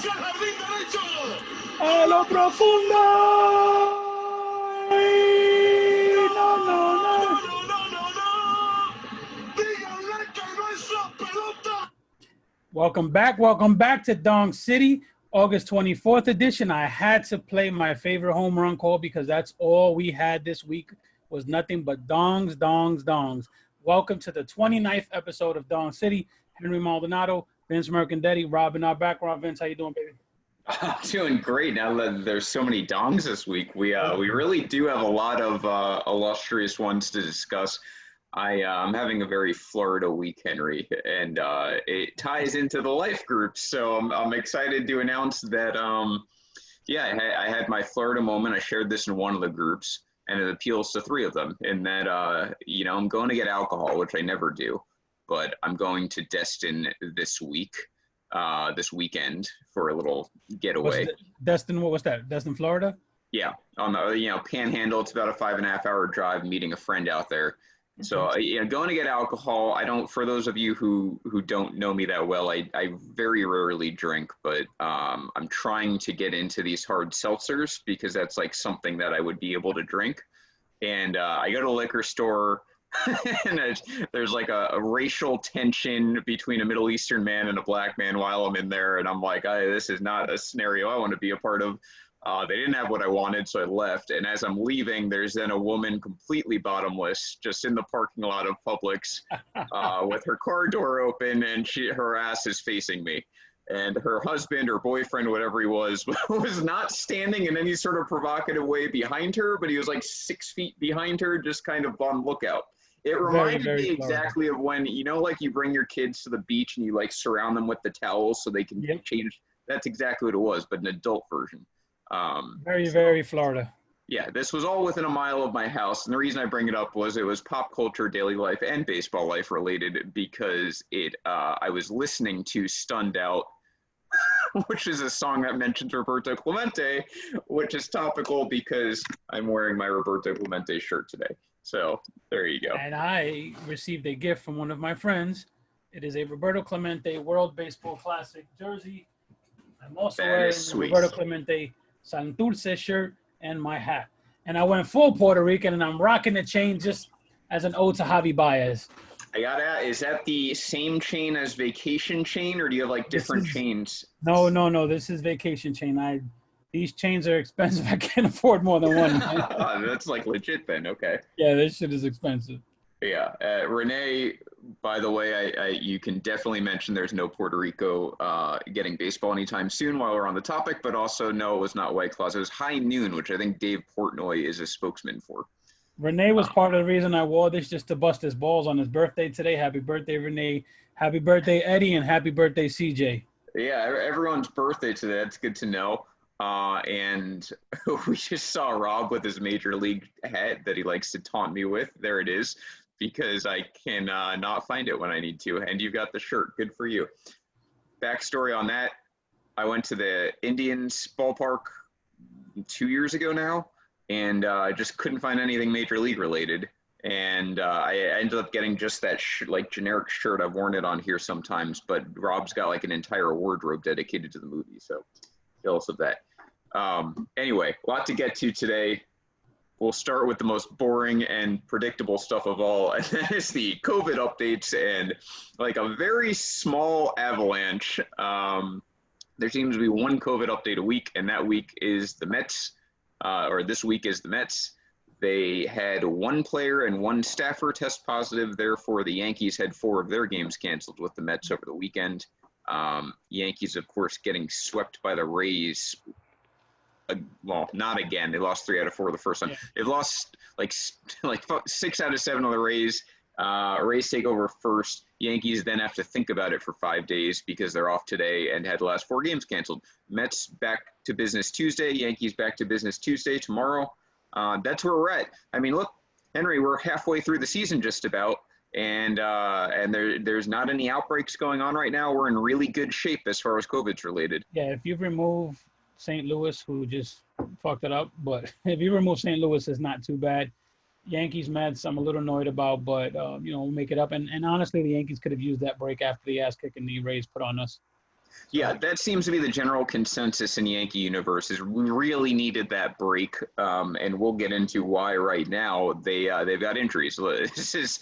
A lo profundo. No, no, no. Welcome back to Dong City, August 24th edition. I had to play my favorite home run call because that's all we had this week was nothing but dongs, dongs, dongs. Welcome to the 29th episode of Dong City. Henry Maldonado, Vince Mercandetti, Rob in our background. Vince, how you doing, baby? I'm doing great. Now that there's so many dongs this week, we really do have a lot of illustrious ones to discuss. I'm having a very Florida week, Henry, and it ties into the life group. So I'm excited to announce that, I had my Florida moment. I shared this in one of the groups, and it appeals to three of them. And that, I'm going to get alcohol, which I never do, but I'm going to Destin this weekend for a little getaway. Destin, what was that? Destin, Florida? Yeah, on the Panhandle. It's about a 5.5 hour drive. Meeting a friend out there. So, going to get alcohol. I don't, for those of you who don't know me that well, I very rarely drink, but I'm trying to get into these hard seltzers because that's like something that I would be able to drink. And I go to a liquor store and there's like a racial tension between a Middle Eastern man and a black man while I'm in there. And I'm like, this is not a scenario I want to be a part of. They didn't have what I wanted, so I left. And as I'm leaving, there's then a woman completely bottomless, just in the parking lot of Publix with her car door open, and her ass is facing me. And her husband or boyfriend, whatever he was not standing in any sort of provocative way behind her, but he was like 6 feet behind her, just kind of on lookout. It reminded me exactly of when, like you bring your kids to the beach and you like surround them with the towels so they can change. That's exactly what it was, but an adult version. Very Florida. Yeah, this was all within a mile of my house, and the reason I bring it up was it was pop culture, daily life, and baseball life related because I was listening to Stunned Out, which is a song that mentions Roberto Clemente, which is topical because I'm wearing my Roberto Clemente shirt today. So there you go. And I received a gift from one of my friends. It is a Roberto Clemente World Baseball Classic jersey. I'm also wearing Roberto Clemente Santurce shirt and my hat. And I went full Puerto Rican, and I'm rocking the chain just as an ode to Javi Baez. I got to is that the same chain as Vacation Chain, or do you have like different chains? No. This is Vacation Chain. These chains are expensive. I can't afford more than one. That's like legit then. Okay. Yeah, this shit is expensive. Yeah. Renee, by the way, you can definitely mention there's no Puerto Rico getting baseball anytime soon while we're on the topic, but also no, it was not White Claws. It was High Noon, which I think Dave Portnoy is a spokesman for. Renee was part of the reason I wore this, just to bust his balls on his birthday today. Happy birthday, Renee. Happy birthday, Eddie, and happy birthday, CJ. Yeah, everyone's birthday today. That's good to know. And we just saw Rob with his Major League hat that he likes to taunt me with. There it is. Because I can not find it when I need to. And you've got the shirt. Good for you. Backstory on that, I went to the Indians ballpark 2 years ago now, and I just couldn't find anything Major League related. And I ended up getting just that generic shirt. I've worn it on here sometimes, but Rob's got like an entire wardrobe dedicated to the movie. So jealous of that. Anyway, a lot to get to today. We'll start with the most boring and predictable stuff of all, and that is the COVID updates and like a very small avalanche. There seems to be one COVID update a week, and that week is the Mets, or this week is the Mets. They had one player and one staffer test positive. Therefore, the Yankees had 4 of their games canceled with the Mets over the weekend. Yankees, of course, getting swept by the Rays. Well, not again. They lost 3 out of 4 the first time. Yeah. They've lost like 6 out of 7 of the Rays. Rays take over first. Yankees then have to think about it for 5 days because they're off today and had the last 4 games canceled. Mets back to business Tuesday. Yankees back to business Tuesday tomorrow. That's where we're at. I mean, look, Henry, we're halfway through the season just about, and there's not any outbreaks going on right now. We're in really good shape as far as COVID's related. Yeah, if you remove St. Louis, who just fucked it up, but if you remove St. Louis, it's not too bad. Yankees, Mets, I'm a little annoyed about, but we'll make it up. And honestly, the Yankees could have used that break after the ass kicking the Rays put on us. Yeah, that seems to be the general consensus in Yankee universe is we really needed that break, and we'll get into why right now they've got injuries. This is,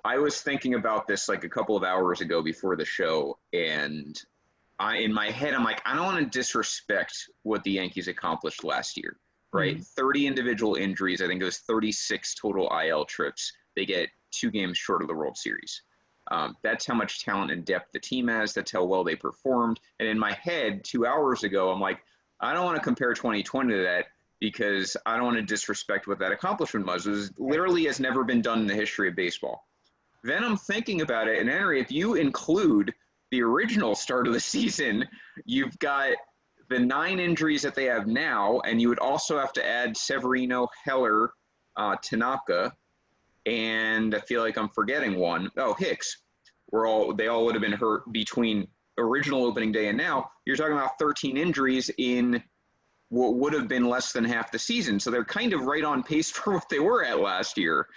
I was thinking about this like a couple of hours ago before the show, and in my head I'm like, I don't want to disrespect what the Yankees accomplished last year, right? Mm-hmm. 30 individual injuries. I think it was 36 total IL trips. They get 2 games short of the World Series. That's how much talent and depth the team has. That's how well they performed. And in my head, 2 hours ago, I'm like, I don't want to compare 2020 to that because I don't want to disrespect what that accomplishment was. It was literally has never been done in the history of baseball. Then I'm thinking about it, and Henry, if you include the original start of the season, you've got the 9 injuries that they have now, and you would also have to add Severino, Heller, Tanaka, and I feel like I'm forgetting one. Oh, Hicks. They all would have been hurt between original opening day and now. You're talking about 13 injuries in what would have been less than half the season. So they're kind of right on pace for what they were at last year.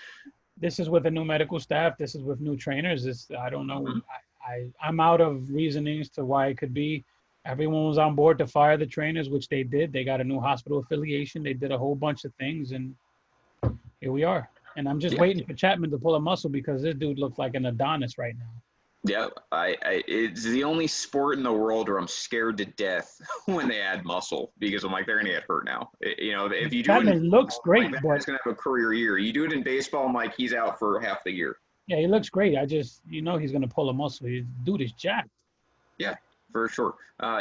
This is with a new medical staff. This is with new trainers. I don't know. Mm-hmm. I'm out of reasonings to why it could be. Everyone was on board to fire the trainers, which they did. They got a new hospital affiliation. They did a whole bunch of things, and here we are. And I'm just waiting for Chapman to pull a muscle because this dude looks like an Adonis right now. Yeah, it's the only sport in the world where I'm scared to death when they add muscle because I'm like, they're going to get hurt now. If you do Chapman looks great, like but he's going to have a career year. You do it in baseball, I'm like, he's out for half the year. Yeah, he looks great. He's going to pull a muscle. Dude is jacked. Yeah, for sure.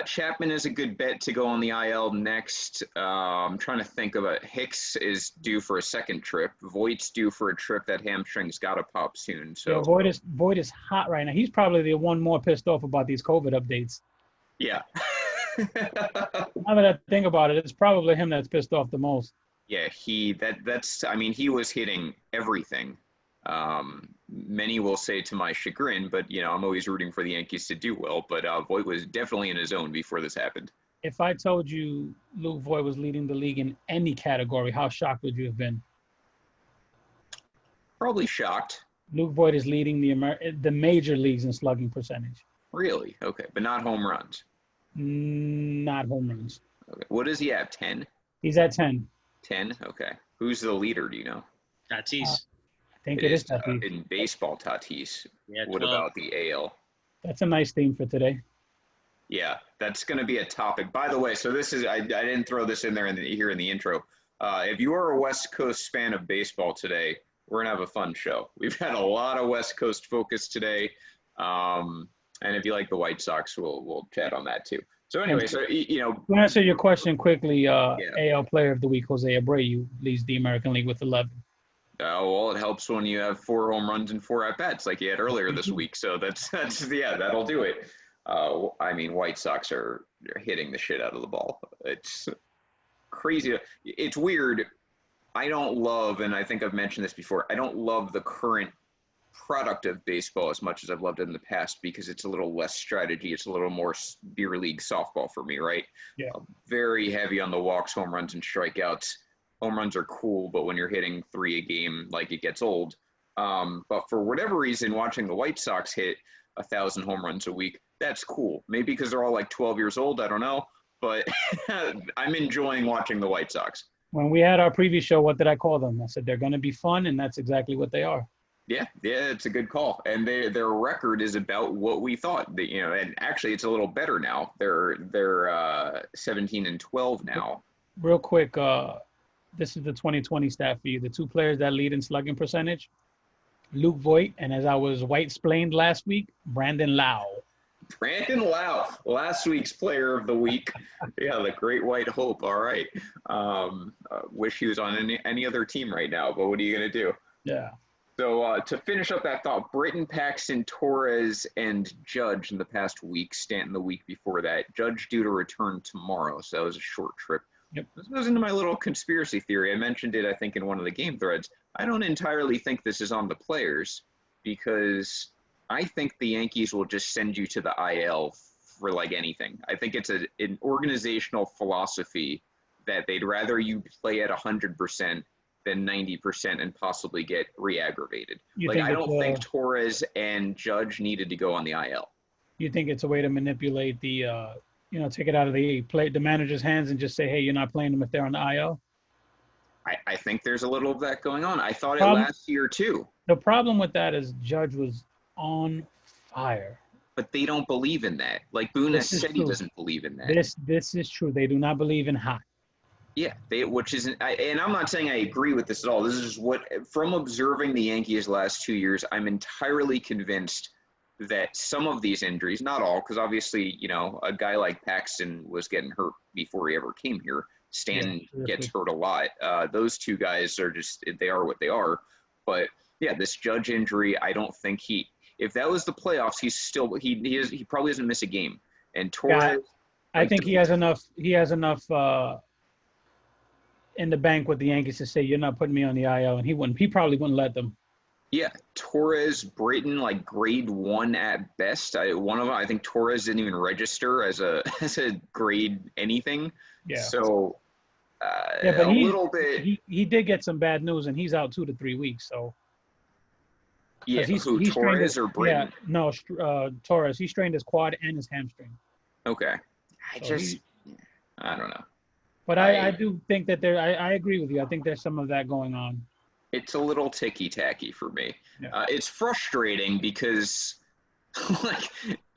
Chapman is a good bet to go on the IL next. I'm trying to think of it. Hicks is due for a second trip. Voigt's due for a trip. That hamstring's got to pop soon. So yeah, Voigt is hot right now. He's probably the one more pissed off about these COVID updates. Yeah. Now that I think about it, it's probably him that's pissed off the most. Yeah, he was hitting everything. Many will say to my chagrin, but I'm always rooting for the Yankees to do well. But Voigt was definitely in his zone before this happened. If I told you Luke Voigt was leading the league in any category, how shocked would you have been? Probably shocked. Luke Voigt is leading the major leagues in slugging percentage. Really? Okay, but not home runs. Not home runs. Okay. What does he have? 10? He's at 10. 10? Okay. Who's the leader? Do you know? Tatis. I think it is Tatis. In baseball, Tatis. Yeah, what about the AL? That's a nice theme for today. Yeah, that's going to be a topic. By the way, so this is I didn't throw this in there here in the intro. If you are a West Coast fan of baseball today, we're going to have a fun show. We've had a lot of West Coast focus today. And if you like the White Sox, we'll chat on that too. So anyway, To answer your question quickly, AL Player of the Week, Jose Abreu, leads the American League with 11. Well, it helps when you have 4 home runs and 4 at-bats like you had earlier this week. So that's that'll do it. White Sox are hitting the shit out of the ball. It's crazy. It's weird. I don't love, and I think I've mentioned this before, I don't love the current product of baseball as much as I've loved it in the past because it's a little less strategy. It's a little more beer league softball for me, right? Yeah. Very heavy on the walks, home runs, and strikeouts. Home runs are cool, but when you're hitting 3 a game, like it gets old. But for whatever reason, watching the White Sox hit 1,000 home runs a week, that's cool. Maybe because they're all like 12 years old, I don't know. But I'm enjoying watching the White Sox. When we had our previous show, what did I call them? I said they're going to be fun, and that's exactly what they are. Yeah, it's a good call. And their record is about what we thought. And actually it's a little better now. They're 17-12 now. Real quick, this is the 2020 stat for you. The 2 players that lead in slugging percentage, Luke Voigt, and as I was white-splained last week, Brandon Lau. Brandon Lau, last week's player of the week. Yeah, the Great White Hope. All right. Wish he was on any other team right now, but what are you going to do? Yeah. So to finish up that thought, Britton, Paxton, Torres, and Judge in the past week, Stanton the week before that. Judge due to return tomorrow, so that was a short trip. Yep. This goes into my little conspiracy theory. I mentioned it, I think, in one of the game threads. I don't entirely think this is on the players because I think the Yankees will just send you to the IL for like anything. I think it's an organizational philosophy that they'd rather you play at 100% than 90% and possibly get re-aggravated. I don't think Torres and Judge needed to go on the IL. You think it's a way to manipulate take it out of the manager's hands and just say, hey, you're not playing them if they're on the IL? I think there's a little of that going on. I thought it Problem, last year too. the problem with that is Judge was on fire. But they don't believe in that. Like Boone has said, he doesn't believe in that. This is true. They do not believe in hot. Yeah, which isn't, and I'm not saying I agree with this at all. This is what, from observing the Yankees last 2 years, I'm entirely convinced that some of these injuries, not all, because obviously, a guy like Paxton was getting hurt before he ever came here. Stan gets hurt a lot. Those two guys are they are what they are. But yeah, this Judge injury, I don't think if that was the playoffs, he probably doesn't miss a game. And Torres, I think he has enough in the bank with the Yankees to say, you're not putting me on the IL, and he probably wouldn't let them. Yeah, Torres, Brayton, like grade 1 at best. One of them, I think Torres didn't even register as a grade anything. Yeah. So but a little bit. He did get some bad news, and he's out 2 to 3 weeks. So yeah, Torres or Brayton? Yeah, no, Torres. He strained his quad and his hamstring. Okay, I don't know. But I do think that I agree with you. I think there's some of that going on. It's a little ticky-tacky for me. Yeah. It's frustrating because, like,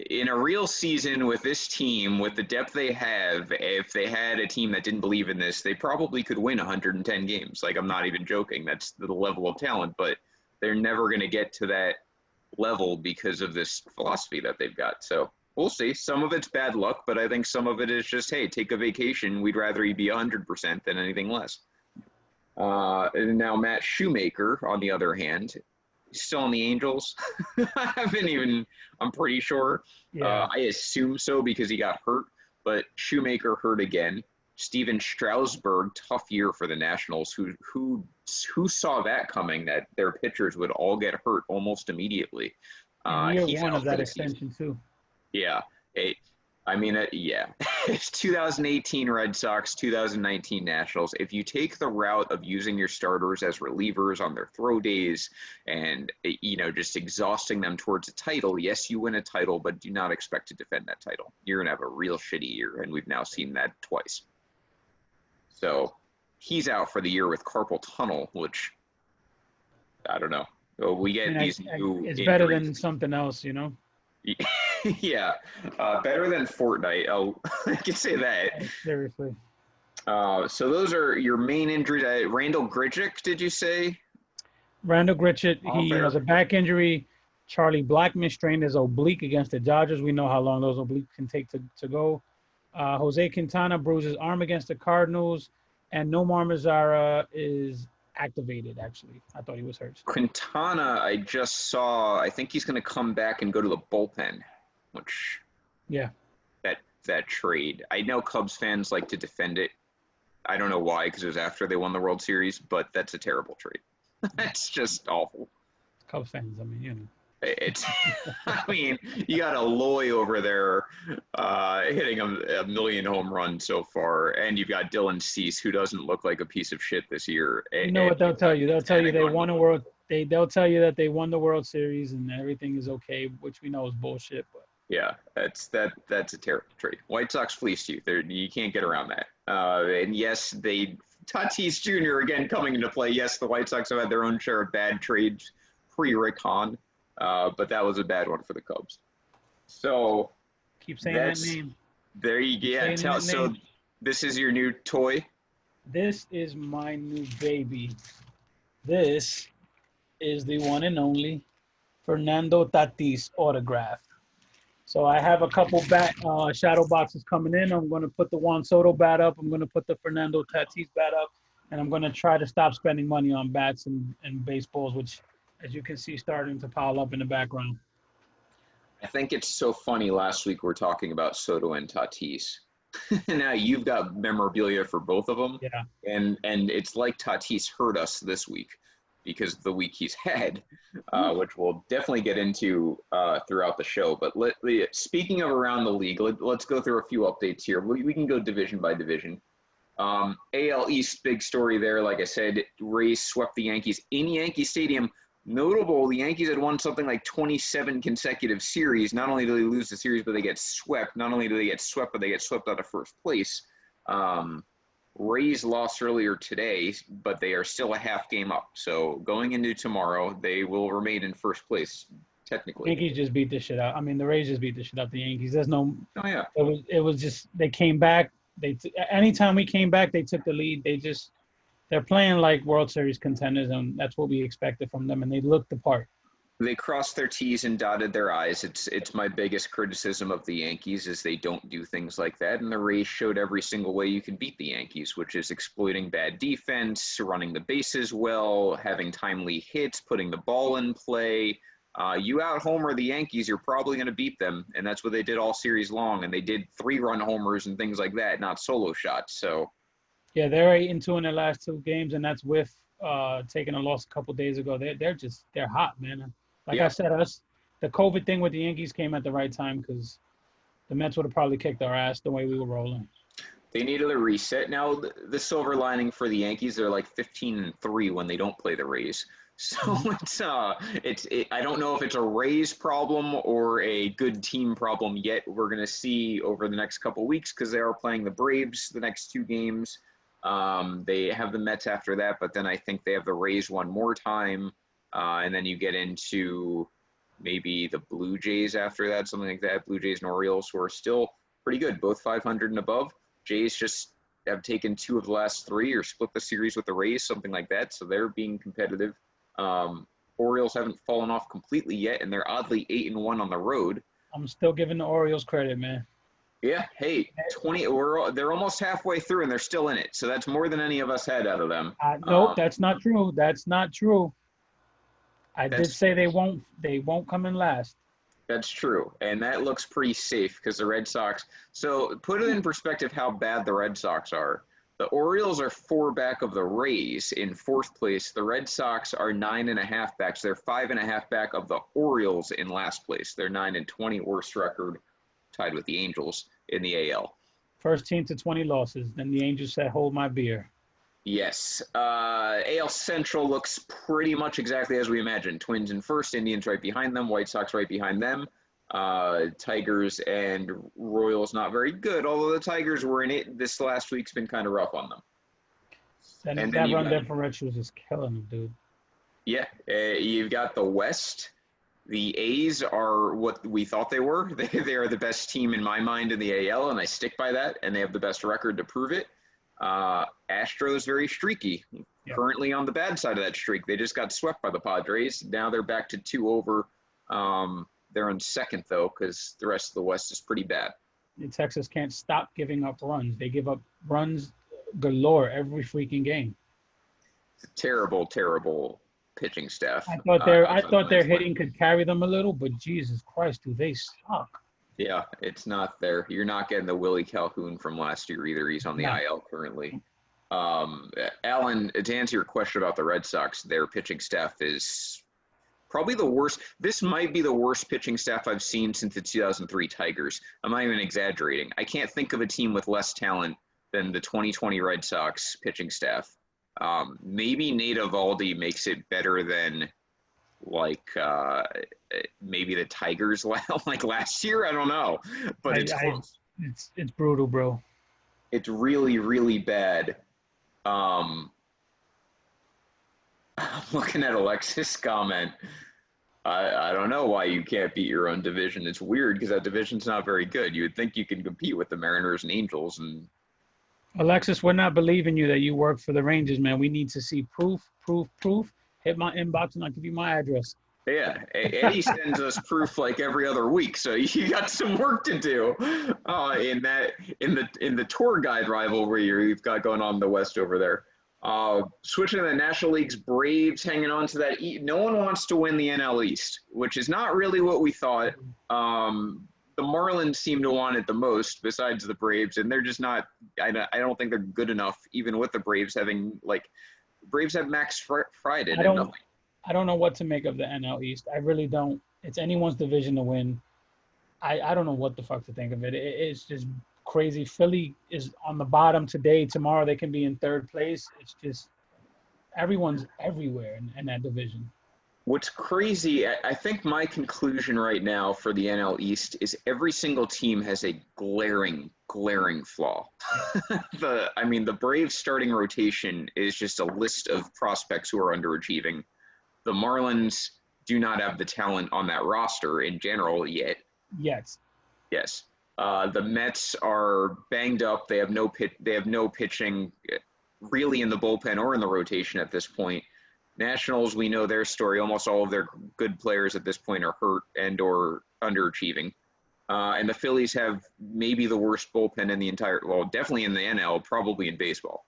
in a real season with this team, with the depth they have, if they had a team that didn't believe in this, they probably could win 110 games. Like, I'm not even joking. That's the level of talent. But they're never going to get to that level because of this philosophy that they've got. So we'll see. Some of it's bad luck, but I think some of it is just, hey, take a vacation. We'd rather you be 100% than anything less. And now Matt Shoemaker, on the other hand, is still on the Angels. I'm pretty sure. Yeah. I assume so because he got hurt, but Shoemaker hurt again. Steven Strasburg, tough year for the Nationals. Who saw that coming, that their pitchers would all get hurt almost immediately. Year one of that extension too. Yeah. It's 2018 Red Sox, 2019 Nationals. If you take the route of using your starters as relievers on their throw days and, just exhausting them towards a title, yes, you win a title, but do not expect to defend that title. You're going to have a real shitty year, and we've now seen that twice. So he's out for the year with carpal tunnel, which I don't know. So we get these new It's injuries. better than something else, Yeah, better than Fortnite. Oh, I can say that. Seriously. So those are your main injuries. Randall Grichuk, did you say? Randall Grichuk, he has a back injury. Charlie Blackmon strained his oblique against the Dodgers. We know how long those obliques can take to go. Jose Quintana bruised his arm against the Cardinals. And Nomar Mazara is activated, actually. I thought he was hurt. Quintana, I just saw, I think he's going to come back and go to the bullpen, which, yeah, that trade. I know Cubs fans like to defend it. I don't know why, because it was after they won the World Series, but that's a terrible trade. That's just awful. Cubs fans, you got a Loy over there hitting a million home runs so far, and you've got Dylan Cease, who doesn't look like a piece of shit this year. You know what they'll tell you? They'll tell you they won a world. They'll tell you that they won the World Series and everything is okay, which we know is bullshit. But yeah, that's a terrible trade. White Sox fleeced you. You can't get around that. And yes, Tatis Jr. again coming into play. Yes, the White Sox have had their own share of bad trades pre-Rick Hahn. But that was a bad one for the Cubs. So keep saying that name. There you go. So this is your new toy? This is my new baby. This is the one and only Fernando Tatis autograph. So I have a couple shadow boxes coming in. I'm going to put the Juan Soto bat up. I'm going to put the Fernando Tatis bat up. And I'm going to try to stop spending money on bats and baseballs, which, as you can see, starting to pile up in the background. I think it's so funny. Last week we were talking about Soto and Tatis. Now you've got memorabilia for both of them. Yeah. And it's like Tatis hurt us this week because of the week he's had, which we'll definitely get into throughout the show. But speaking of around the league, let's go through a few updates here. We can go division by division. AL East, big story there. Like I said, Rays swept the Yankees in Yankee Stadium Notable, the Yankees had won something like 27 consecutive series. Not only do they lose the series, but they get swept. Not only do they get swept, but they get swept out of first place. Rays lost earlier today, but they are still a half game up. So going into tomorrow, they will remain in first place, technically. Yankees just beat the shit out. I mean, the Rays just beat the shit out the Yankees. There's no. Oh yeah. It was just they came back. Anytime we came back, they took the lead. They're playing like World Series contenders, and that's what we expected from them. And they looked the part. They crossed their T's and dotted their I's. It's my biggest criticism of the Yankees is they don't do things like that. And the Rays showed every single way you can beat the Yankees, which is exploiting bad defense, running the bases well, having timely hits, putting the ball in play. You out-homer the Yankees, you're probably going to beat them. And that's what they did all series long. And they did 3-run homers and things like that, not solo shots. So, yeah, they're 8-2 in their last 2 games, and that's with taking a loss a couple days ago. They're hot, man. Like I said, the COVID thing with the Yankees came at the right time because the Mets would have probably kicked our ass the way we were rolling. They needed a reset. Now, the silver lining for the Yankees, they're like 15-3 when they don't play the Rays. So I don't know if it's a Rays problem or a good team problem yet. We're going to see over the next couple of weeks because they are playing the Braves the next 2 games. They have the Mets after that, but then I think they have the Rays one more time. And then you get into maybe the Blue Jays after that, something like that. Blue Jays and Orioles, who are still pretty good, both 500 and above. Jays just have taken 2 of the last 3 or split the series with the Rays, something like that. So they're being competitive. Orioles haven't fallen off completely yet, and they're oddly 8-1 on the road. I'm still giving the Orioles credit, man. Yeah, hey, they're almost halfway through, and they're still in it. So that's more than any of us had out of them. Nope, that's not true. That's not true. I did say they won't come in last. That's true. And that looks pretty safe because the Red Sox. So put it in perspective how bad the Red Sox are. The Orioles are 4 back of the Rays in 4th place. The Red Sox are 9.5 back. So they're 5.5 back of the Orioles in last place. They're 9-20, worst record, tied with the Angels in the AL. First team to 20 losses. Then the Angels said, hold my beer. Yes. AL Central looks pretty much exactly as we imagined. Twins in first, Indians right behind them, White Sox right behind them. Tigers and Royals not very good, although the Tigers were in it. This last week's been kind of rough on them. And that run differential is just killing them, dude. Yeah. You've got the West. The A's are what we thought they were. They are the best team in my mind in the AL, and I stick by that, and they have the best record to prove it. Astros very streaky, currently on the bad side of that streak. They just got swept by the Padres. Now they're back to 2 over. They're in second, though, because the rest of the West is pretty bad. And Texas can't stop giving up runs. They give up runs galore every freaking game. It's a terrible, terrible pitching staff. I thought their hitting could carry them a little, but Jesus Christ, do they suck. Yeah, it's not there. You're not getting the Willie Calhoun from last year either. He's on the IL currently. Alan, to answer your question about the Red Sox, their pitching staff is probably the worst. This might be the worst pitching staff I've seen since the 2003 Tigers. I'm not even exaggerating. I can't think of a team with less talent than the 2020 Red Sox pitching staff. Maybe Nate Eovaldi makes it better than maybe the Tigers like last year. I don't know, but it's brutal, bro. It's really, really bad. I'm looking at Alexis' comment. I don't know why you can't beat your own division. It's weird because that division's not very good. You would think you can compete with the Mariners and Angels. And Alexis, we're not believing you that you work for the Rangers, man. We need to see proof. Hit my inbox and I'll give you my address. Yeah, Eddie sends us proof like every other week, so you got some work to do in the tour guide rivalry you've got going on in the West over there. Switching to the National League's Braves, hanging on to that. No one wants to win the NL East, which is not really what we thought. The Marlins seem to want it the most, besides the Braves, and they're just not. I don't think they're good enough, even with the Braves having Braves have Max Fried and nothing. I don't know what to make of the NL East. I really don't. It's anyone's division to win. I don't know what the fuck to think of it. It's just crazy. Philly is on the bottom today. Tomorrow they can be in 3rd place. It's just everyone's everywhere in that division. What's crazy, I think my conclusion right now for the NL East is every single team has a glaring flaw. The Braves starting rotation is just a list of prospects who are underachieving. The Marlins do not have the talent on that roster in general yet. Yes. Yes. The Mets are banged up. They have no pitching really in the bullpen or in the rotation at this point. Nationals, we know their story. Almost all of their good players at this point are hurt and or underachieving. And the Phillies have maybe the worst bullpen in the entire, well, definitely in the NL, probably in baseball.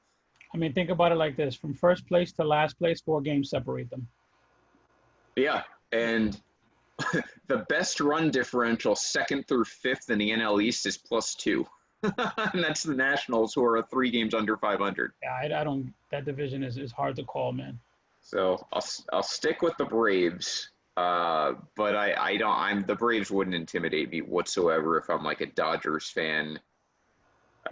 I mean, think about it like this. From first place to last place, 4 games separate them. Yeah, and the best run differential, 2nd through 5th in the NL East, is +2. And that's the Nationals, who are 3 games under 500. Yeah, I don't. That division is hard to call, man. So I'll stick with the Braves, but the Braves wouldn't intimidate me whatsoever if I'm like a Dodgers fan.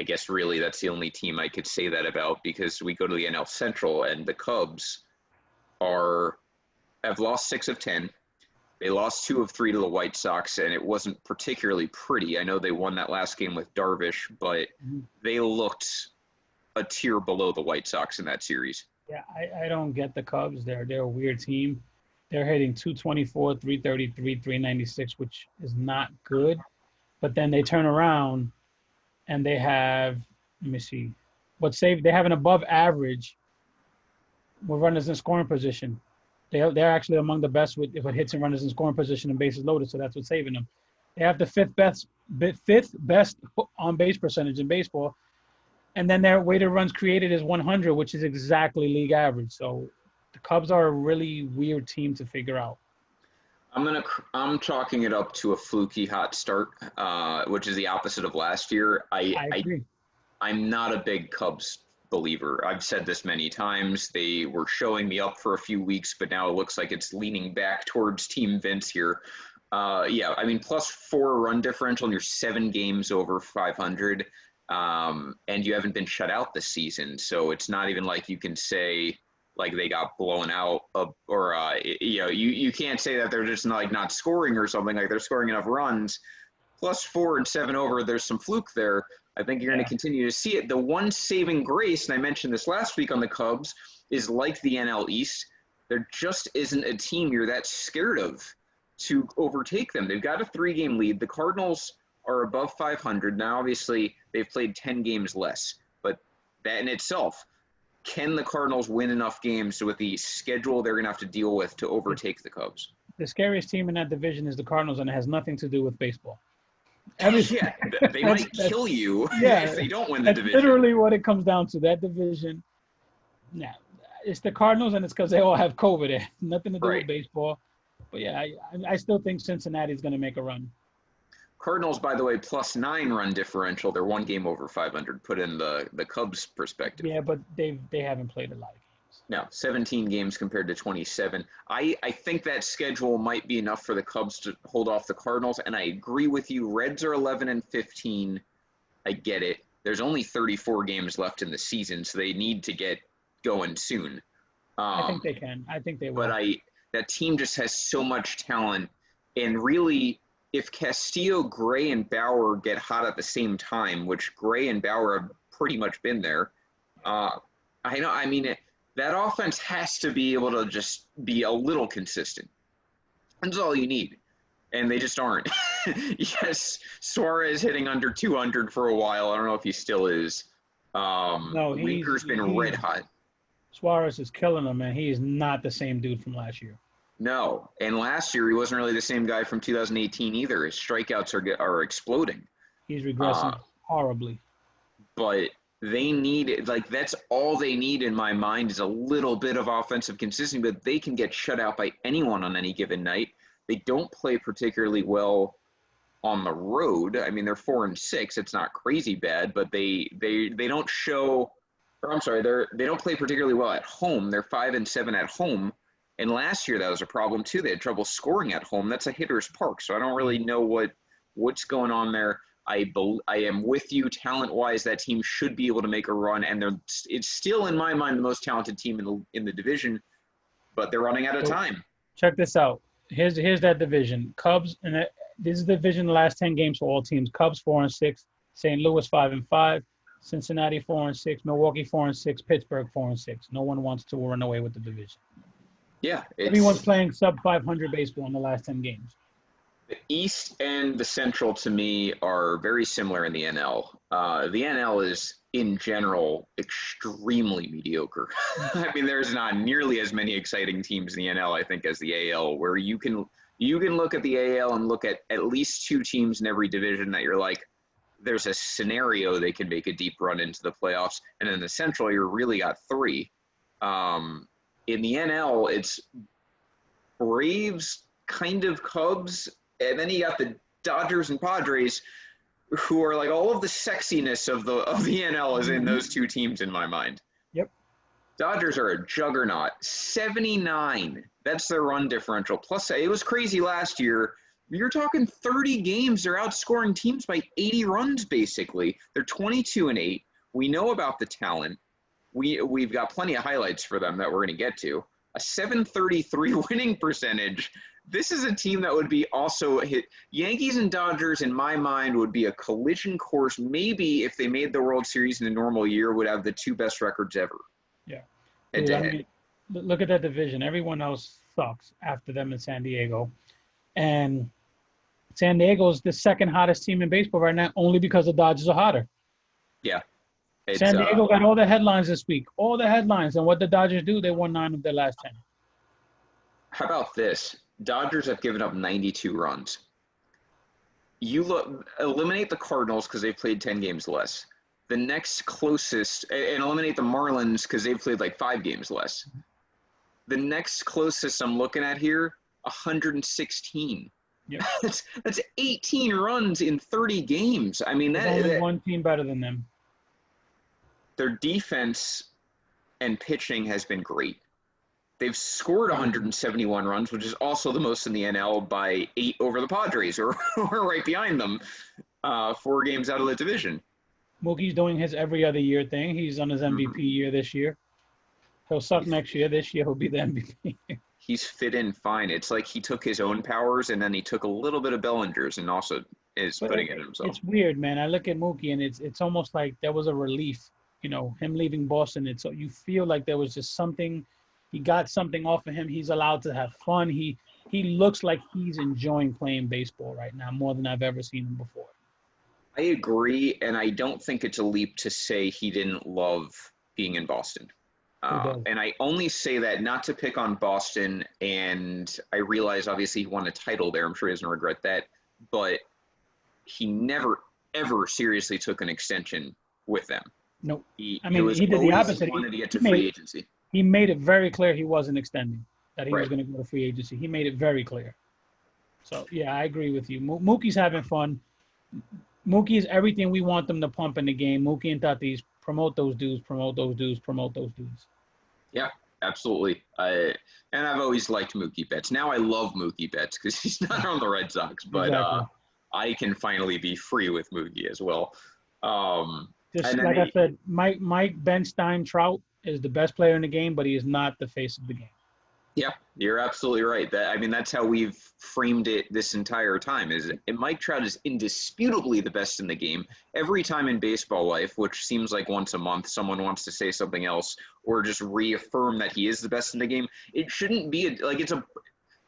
I guess really that's the only team I could say that about, because we go to the NL Central and the Cubs have lost 6 of 10. They lost 2 of 3 to the White Sox, and it wasn't particularly pretty. I know they won that last game with Darvish, but they looked a tier below the White Sox in that series. Yeah, I don't get the Cubs. They're a weird team. They're hitting 224, 333, 396, which is not good. But then they turn around and they have, let me see, they have an above average with runners in scoring position. They're actually among the best with hits and runners in scoring position and bases loaded, so that's what's saving them. They have the fifth best on base percentage in baseball. And then their weighted runs created is 100, which is exactly league average. So the Cubs are a really weird team to figure out. I'm chalking it up to a fluky hot start, which is the opposite of last year. I agree. I'm not a big Cubs believer. I've said this many times. They were showing me up for a few weeks, but now it looks like it's leaning back towards Team Vince here. +4 run differential, and you're 7 games over 500. And you haven't been shut out this season, so it's not even like you can say like they got blown out you can't say that they're just not scoring or something. Like, they're scoring enough runs. +4 and 7 over, there's some fluke there. I think you're going to continue to see it. The one saving grace, and I mentioned this last week on the Cubs, is like the NL East, there just isn't a team you're that scared of to overtake them. They've got a 3-game lead. The Cardinals are above 500. Now, obviously, they've played 10 games less. But that in itself, can the Cardinals win enough games with the schedule they're going to have to deal with to overtake the Cubs? The scariest team in that division is the Cardinals, and it has nothing to do with baseball. They might kill you if they don't win the division. Literally what it comes down to, that division. Nah, it's the Cardinals, and it's because they all have COVID. It has nothing to do with baseball. But, yeah, I still think Cincinnati's going to make a run. Cardinals, by the way, +9 run differential. They're 1 game over 500. Put in the Cubs' perspective. Yeah, but they haven't played a lot of games. No, 17 games compared to 27. I think that schedule might be enough for the Cubs to hold off the Cardinals, and I agree with you. Reds are 11 and 15. I get it. There's only 34 games left in the season, so they need to get going soon. I think they can. I think they will. But that team just has so much talent, and really, if Castillo, Gray, and Bauer get hot at the same time, which Gray and Bauer have pretty much been there, that offense has to be able to just be a little consistent. That's all you need. And they just aren't. Yes, Suarez hitting under 200 for a while. I don't know if he still is. No, Winker's been red hot. Suarez is killing him, man. He is not the same dude from last year. No, and last year he wasn't really the same guy from 2018 either. His strikeouts are exploding. He's regressing horribly. But they need, that's all they need in my mind is a little bit of offensive consistency, but they can get shut out by anyone on any given night. They don't play particularly well on the road. I mean, they're 4-6. It's not crazy bad, but they don't show, or I'm sorry, they don't play particularly well at home. They're 5-7 at home. And last year that was a problem too. They had trouble scoring at home. That's a hitter's park, so I don't really know what's going on there. I am with you. Talent-wise, that team should be able to make a run, and it's still, in my mind, the most talented team in the division, but they're running out of time. Check this out. Here's that division. Cubs, and this is the division. The last 10 games for all teams. Cubs 4-6, St. Louis 5-5, Cincinnati 4-6, Milwaukee 4-6, Pittsburgh 4-6. No one wants to run away with the division. Yeah, everyone's playing sub 500 baseball in the last 10 games. The East and the Central, to me, are very similar in the NL. The NL is, in general, extremely mediocre. I mean, there's not nearly as many exciting teams in the NL, I think, as the AL, where you can look at the AL and look at least 2 teams in every division that you're like, there's a scenario they can make a deep run into the playoffs. And in the Central, you really got 3. In the NL, it's Braves, kind of Cubs, and then you got the Dodgers and Padres, who are like all of the sexiness of the NL is in those 2 teams in my mind. Yep. Dodgers are a juggernaut. 79. That's their run differential. Plus, it was crazy last year. You're talking 30 games. They're outscoring teams by 80 runs, basically. They're 22-8. We know about the talent. We've got plenty of highlights for them that we're going to get to. A 733 winning percentage. This is a team that would be also hit. Yankees and Dodgers, in my mind, would be a collision course. Maybe if they made the World Series in a normal year, would have the 2 best records ever. Yeah. Dude, I mean, look at that division. Everyone else sucks after them in San Diego. And San Diego is the second hottest team in baseball right now, only because the Dodgers are hotter. Yeah. San Diego got all the headlines this week. All the headlines. And what the Dodgers do, they won 9 of their last 10. How about this? Dodgers have given up 92 runs. Eliminate the Cardinals because they've played 10 games less. The next closest, and eliminate the Marlins because they've played like 5 games less. The next closest I'm looking at here, 116. Yep. That's 18 runs in 30 games. I mean, there's only one team better than them. Their defense and pitching has been great. They've scored 171 runs, which is also the most in the NL by 8 over the Padres, or right behind them, 4 games out of the division. Mookie's doing his every other year thing. He's on his MVP year this year. He'll suck next year. This year, he'll be the MVP. He's fit in fine. It's like he took his own powers, and then he took a little bit of Bellinger's and also is putting it himself. It's weird, man. I look at Mookie, and it's almost like there was a relief, him leaving Boston. So you feel like there was just something. He got something off of him. He's allowed to have fun. He looks like he's enjoying playing baseball right now more than I've ever seen him before. I agree, and I don't think it's a leap to say he didn't love being in Boston. And I only say that not to pick on Boston, and I realize obviously he won a title there. I'm sure he doesn't regret that, but he never, ever seriously took an extension with them. Nope. He did the opposite. He wanted to get to free agency. He made it very clear he wasn't extending, that he was going to go to free agency. He made it very clear. So, yeah, I agree with you. Mookie's having fun. Mookie is everything we want them to pump in the game. Mookie and Tatis, promote those dudes, promote those dudes, promote those dudes. Yeah, absolutely. And I've always liked Mookie Betts. Now I love Mookie Betts because he's not on the Red Sox, but exactly. I can finally be free with Mookie as well. Just like I said, Mike Benstein Trout is the best player in the game, but he is not the face of the game. Yeah, you're absolutely right. That's how we've framed it this entire time. Mike Trout is indisputably the best in the game. Every time in baseball life, which seems like once a month, someone wants to say something else or just reaffirm that he is the best in the game. It shouldn't be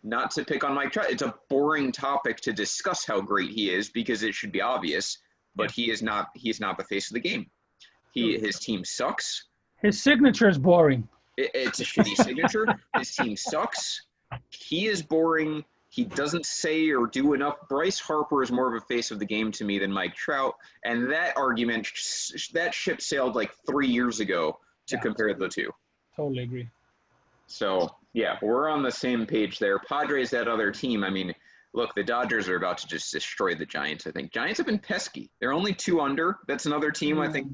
not to pick on Mike Trout. It's a boring topic to discuss how great he is because it should be obvious. But he is not the face of the game. His team sucks. His signature is boring. It's a shitty signature. His team sucks. He is boring. He doesn't say or do enough. Bryce Harper is more of a face of the game to me than Mike Trout. And that argument, that ship sailed like 3 years ago to compare the two. Totally agree. So, yeah, we're on the same page there. Padres, that other team, I mean, look, the Dodgers are about to just destroy the Giants, I think. Giants have been pesky. They're only 2 under. That's another team, I think.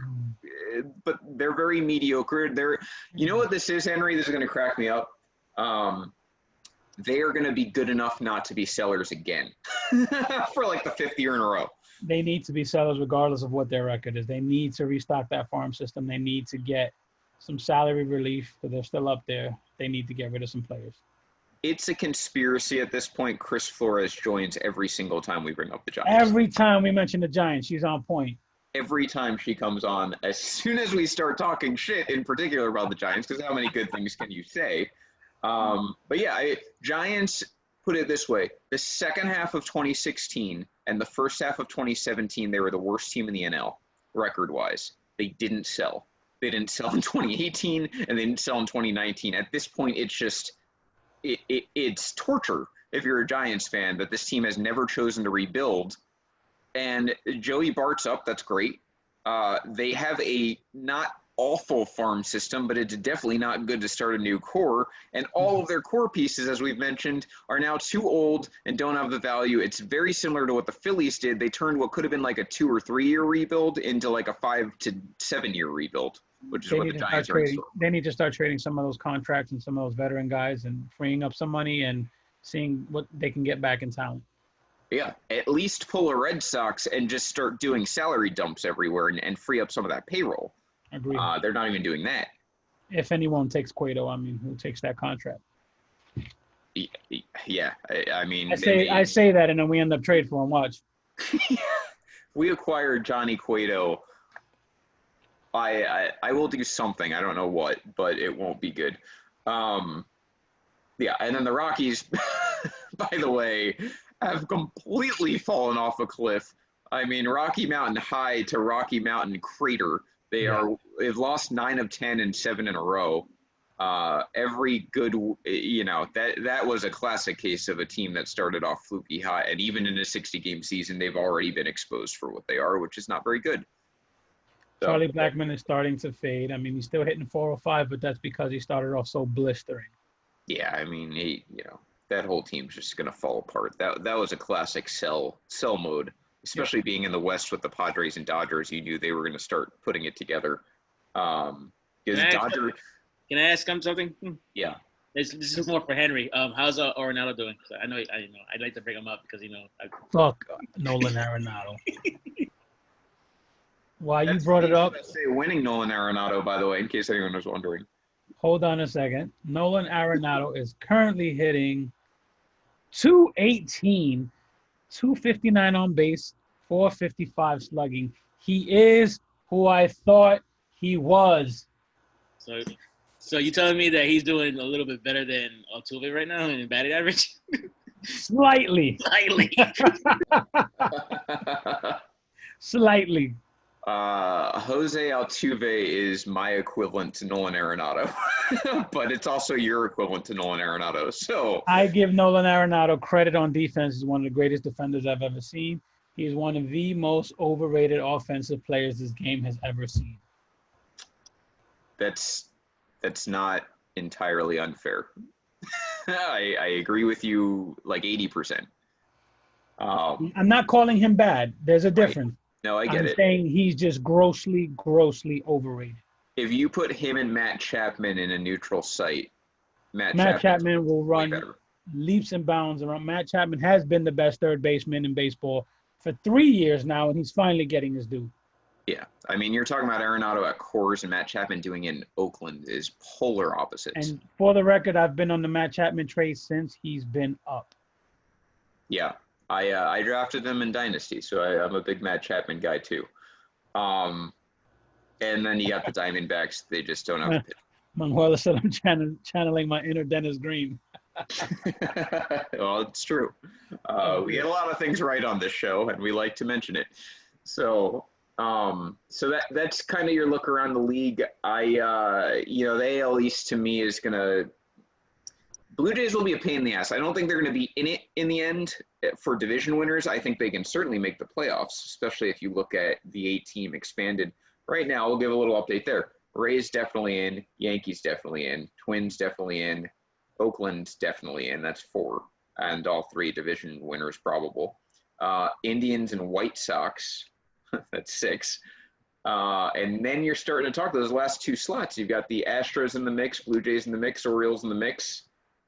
But they're very mediocre. You know what this is, Henry? This is going to crack me up. They are going to be good enough not to be sellers again for like the 5th year in a row. They need to be sellers regardless of what their record is. They need to restock that farm system. They need to get some salary relief because they're still up there. They need to get rid of some players. It's a conspiracy at this point. Chris Flores joins every single time we bring up the Giants. Every time we mention the Giants, she's on point. Every time she comes on, as soon as we start talking shit, in particular about the Giants, because how many good things can you say? But yeah, Giants, put it this way. The second half of 2016 and the first half of 2017, they were the worst team in the NL, record-wise. They didn't sell. They didn't sell in 2018, and they didn't sell in 2019. At this point, it's just it's torture if you're a Giants fan that this team has never chosen to rebuild. And Joey Bart's up. That's great. They have a not awful farm system, but it's definitely not good to start a new core. And all of their core pieces, as we've mentioned, are now too old and don't have the value. It's very similar to what the Phillies did. They turned what could have been like a 2 or 3 year rebuild into like a 5 to 7 year rebuild, which is what the Giants are in store. They need to start trading some of those contracts and some of those veteran guys and freeing up some money and seeing what they can get back in talent. Yeah, at least pull a Red Sox and just start doing salary dumps everywhere and free up some of that payroll. Agreed. They're not even doing that. If anyone takes Cueto, I mean, who takes that contract? Yeah, I mean, I say that, and then we end up trading for him. Watch. We acquired Johnny Cueto. I will do something. I don't know what, but it won't be good. Yeah, and then the Rockies, by the way, have completely fallen off a cliff. I mean, Rocky Mountain High to Rocky Mountain Crater. They've lost 9 of 10 and 7 in a row. Every good, that was a classic case of a team that started off fluky hot, and even in a 60-game season, they've already been exposed for what they are, which is not very good. So, Charlie Blackmon is starting to fade. I mean, he's still hitting 405, but that's because he started off so blistering. Yeah, I mean, that whole team's just going to fall apart. That was a classic sell mode, especially being in the West with the Padres and Dodgers. You knew they were going to start putting it together. Can I ask him something? Yeah. This is more for Henry. How's Arenado doing? I know. I'd like to bring him up because Fuck Nolan Arenado. Why you brought it up? Say winning Nolan Arenado, by the way, in case anyone was wondering. Hold on a second. Nolan Arenado is currently hitting 218, 259 on base, 455 slugging. He is who I thought he was. So you telling me that he's doing a little bit better than Altuve right now in batting average? Slightly. Slightly. Jose Altuve is my equivalent to Nolan Arenado, but it's also your equivalent to Nolan Arenado. So I give Nolan Arenado credit on defense. He's one of the greatest defenders I've ever seen. He's one of the most overrated offensive players this game has ever seen. That's not entirely unfair. I agree with you like 80%. I'm not calling him bad. There's a difference. Right. No, I get it. I'm saying he's just grossly overrated. If you put him and Matt Chapman in a neutral site, Matt Chapman will run leaps and bounds around. Matt Chapman has been the best third baseman in baseball for 3 years now, and he's finally getting his due. Yeah. I mean, you're talking about Arenado at Coors and Matt Chapman doing it in Oakland is polar opposites. And for the record, I've been on the Matt Chapman trade since he's been up. Yeah. I drafted him in Dynasty, so I'm a big Matt Chapman guy too. And then you got the Diamondbacks. They just don't have the pitch. Manuela said I'm channeling my inner Dennis Green. Well, it's true. We get a lot of things right on this show, and we like to mention it. So that's kind of your look around the league. The AL East to me is going to – Blue Jays will be a pain in the ass. I don't think they're going to be in it in the end for division winners. I think they can certainly make the playoffs, especially if you look at the 8-team expanded. Right now, we'll give a little update there. Rays definitely in. Yankees definitely in. Twins definitely in. Oakland definitely in. That's 4. And all 3 division winners probable. Indians and White Sox. That's 6. And then you're starting to talk those last 2 slots. You've got the Astros in the mix, Blue Jays in the mix, Orioles in the mix.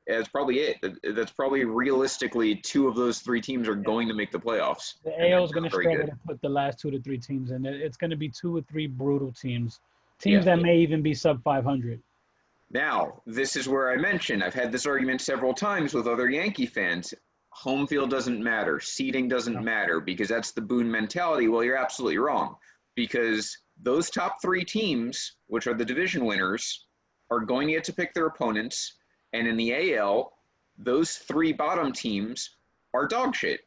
That's probably it. That's probably realistically 2 of those 3 teams are going to make the playoffs. The AL is going to struggle to put the last 2 to 3 teams in. It's going to be 2 or 3 brutal teams that may even be sub 500. Now, this is where I mentioned, I've had this argument several times with other Yankee fans. Home field doesn't matter. Seeding doesn't matter because that's the Boone mentality. Well, you're absolutely wrong because those top 3 teams, which are the division winners, are going to get to pick their opponents. And in the AL, those 3 bottom teams are dog shit.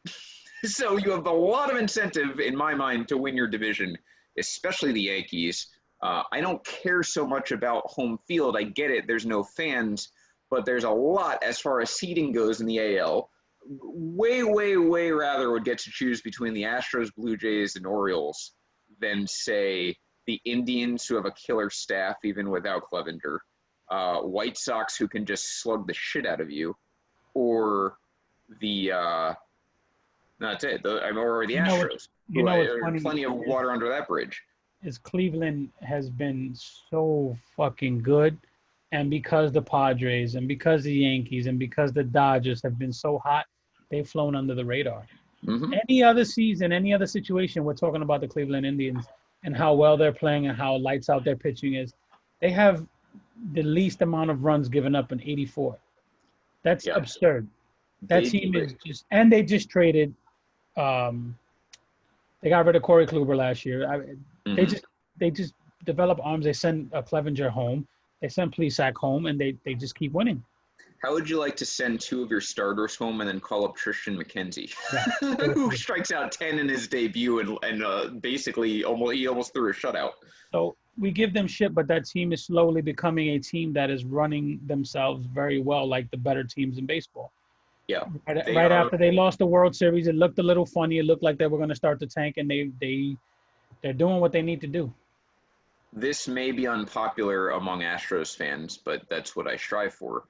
So you have a lot of incentive, in my mind, to win your division, especially the Yankees. I don't care so much about home field. I get it. There's no fans, but there's a lot as far as seeding goes in the AL. Way, way, way rather would get to choose between the Astros, Blue Jays, and Orioles than, say, the Indians, who have a killer staff even without Clevenger, White Sox, who can just slug the shit out of you, or the that's it, or the Astros. There's plenty of water under that bridge. Is Cleveland has been so fucking good, and because the Padres and because the Yankees and because the Dodgers have been so hot, they've flown under the radar. Mm-hmm. Any other season, any other situation, we're talking about the Cleveland Indians and how well they're playing and how lights out their pitching is. They have the least amount of runs given up in 84. That's absurd. That team is just, and they just traded. They got rid of Corey Kluber last year. They just develop arms. They send Clevenger home. They send Plesac home, and they just keep winning. How would you like to send 2 of your starters home and then call up Tristan McKenzie, who strikes out 10 in his debut and basically he almost threw a shutout? So we give them shit, but that team is slowly becoming a team that is running themselves very well, like the better teams in baseball. Yeah. Right after they lost the World Series, it looked a little funny. It looked like they were going to start to tank, and they're doing what they need to do. This may be unpopular among Astros fans, but that's what I strive for.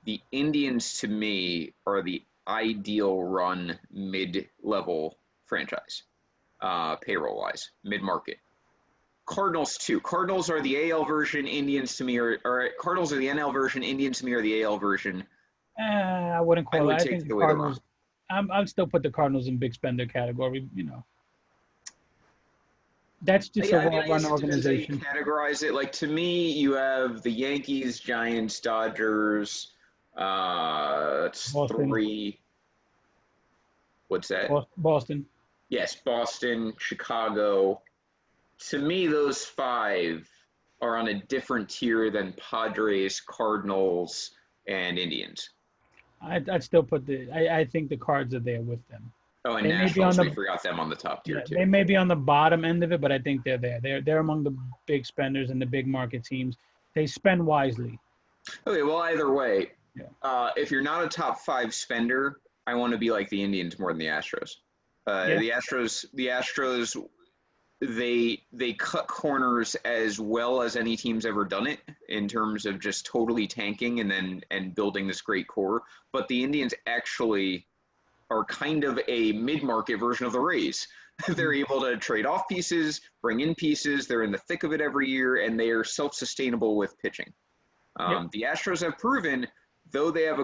The Indians, to me, are the ideal run mid-level franchise, payroll-wise, mid-market. Cardinals, too. Cardinals are the AL version. Indians, to me, Cardinals are the NL version. Indians, to me, are the AL version. I wouldn't call it. I think the Cardinals. I'd still put the Cardinals in big spender category. That's just a well-run organization. Categorize it. Like, to me, you have the Yankees, Giants, Dodgers. It's Boston. 3. What's that? Boston. Yes, Boston, Chicago. To me, those 5 are on a different tier than Padres, Cardinals, and Indians. I'd still put I think the Cards are there with them. Oh, and Nationals, we forgot them on the top tier, too. They may be on the bottom end of it, but I think they're there. They're among the big spenders and the big market teams. They spend wisely. Okay, well, either way, if you're not a top 5 spender, I want to be like the Indians more than the Astros. The Astros, they cut corners as well as any team's ever done it in terms of just totally tanking and building this great core. But the Indians actually are kind of a mid-market version of the Rays. They're able to trade off pieces, bring in pieces. They're in the thick of it every year, and they are self-sustainable with pitching. The Astros have proven, though they had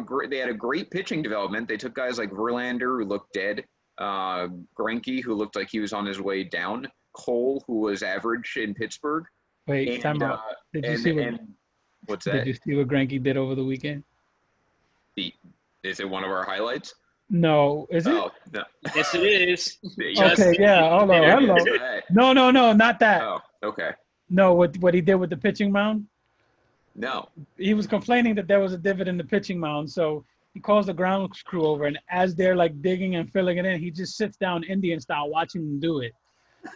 a great pitching development. They took guys like Verlander, who looked dead, Greinke, who looked like he was on his way down, Cole, who was average in Pittsburgh. Wait, time out. Did you see what's that? Did you see what Greinke did over the weekend? Is it one of our highlights? No, is it? Oh, no. Yes, it is. Okay, yeah. Hold on. Hello. No, not that. Oh, okay. No, what he did with the pitching mound? No. He was complaining that there was a divot in the pitching mound, so he calls the ground crew over, and as they're like digging and filling it in, he just sits down Indian style watching them do it.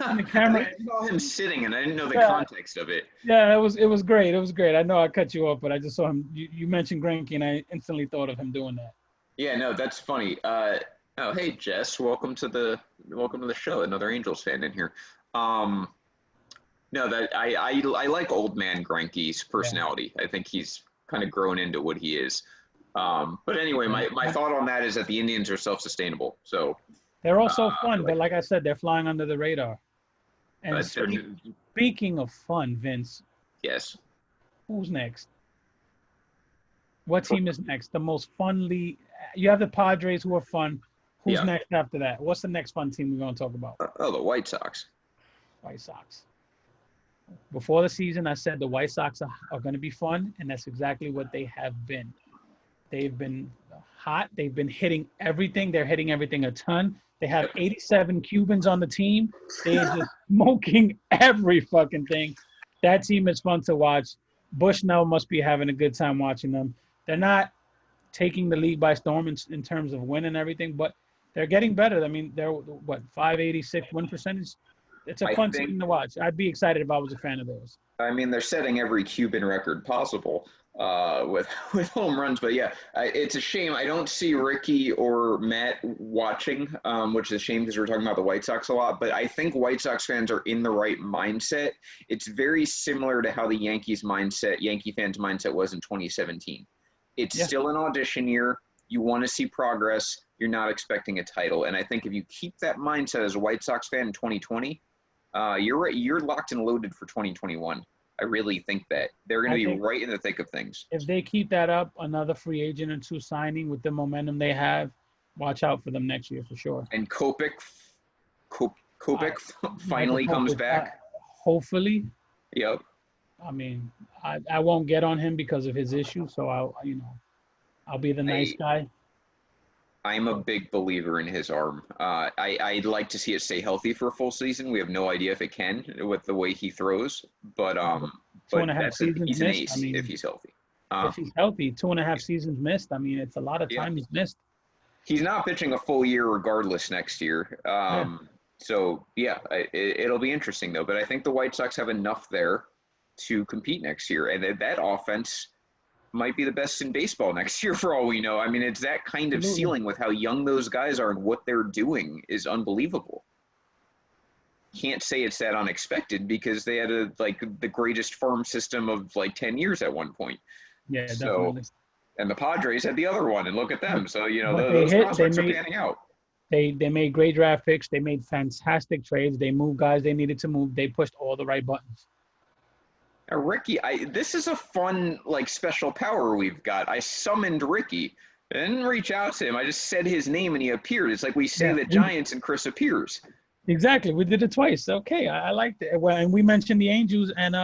And the camera. I saw him sitting, and I didn't know the context of it. Yeah, it was great. It was great. I know I cut you off, but I just saw him. You mentioned Greinke, and I instantly thought of him doing that. Yeah, no, that's funny. Hey Jess, welcome to the show. Another Angels fan in here. No, that I like old man Greinke's personality. Yeah. I think he's kind of grown into what he is. But anyway, my thought on that is that the Indians are self-sustainable. So they're also fun, but like I said, they're flying under the radar. And speaking of fun, Vince. Yes. Who's next? What team is next? The most funly. You have the Padres, who are fun. Who's next after that? What's the next fun team we're going to talk about? The White Sox. White Sox. Before the season, I said the White Sox are going to be fun, and that's exactly what they have been. They've been hot. They've been hitting everything. They're hitting everything a ton. They have 87 Cubans on the team. They're just smoking every fucking thing. That team is fun to watch. Bushnell must be having a good time watching them. They're not taking the league by storm in terms of win and everything, but they're getting better. I mean, they're, 586 win percentage? It's a fun team to watch. I'd be excited if I was a fan of theirs. I mean, they're setting every Cuban record possible with home runs. But, yeah, it's a shame. I don't see Ricky or Matt watching, which is a shame because we're talking about the White Sox a lot. But I think White Sox fans are in the right mindset. It's very similar to how the Yankee fans' mindset was in 2017. It's still an audition year. You want to see progress. You're not expecting a title. And I think if you keep that mindset as a White Sox fan in 2020, you're locked and loaded for 2021. I really think that they're going to be right in the thick of things. If they keep that up, another free agent or two signing with the momentum they have, watch out for them next year for sure. And Kopech finally comes back. Hopefully. Yep. I mean, I won't get on him because of his issue, so I'll be the nice guy. I'm a big believer in his arm. I'd like to see it stay healthy for a full season. We have no idea if it can with the way he throws, but he's an ace if he's healthy. If he's healthy, 2.5 seasons missed. I mean, it's a lot of time he's missed. He's not pitching a full year regardless next year. So, it'll be interesting, though. But I think the White Sox have enough there to compete next year. And that offense might be the best in baseball next year for all we know. I mean, it's that kind of ceiling with how young those guys are and what they're doing is unbelievable. Can't say it's that unexpected because they had the greatest farm system of 10 years at one point. Yeah, definitely. And the Padres had the other one, and look at them. So, those prospects are panning out. They made great draft picks. They made fantastic trades. They moved guys they needed to move. They pushed all the right buttons. Now, Ricky, this is a fun, special power we've got. I summoned Ricky. I didn't reach out to him. I just said his name, and he appeared. It's like we say the Giants, and Chris appears. Exactly. We did it twice. Okay, I liked it. Well, and we mentioned the Angels, and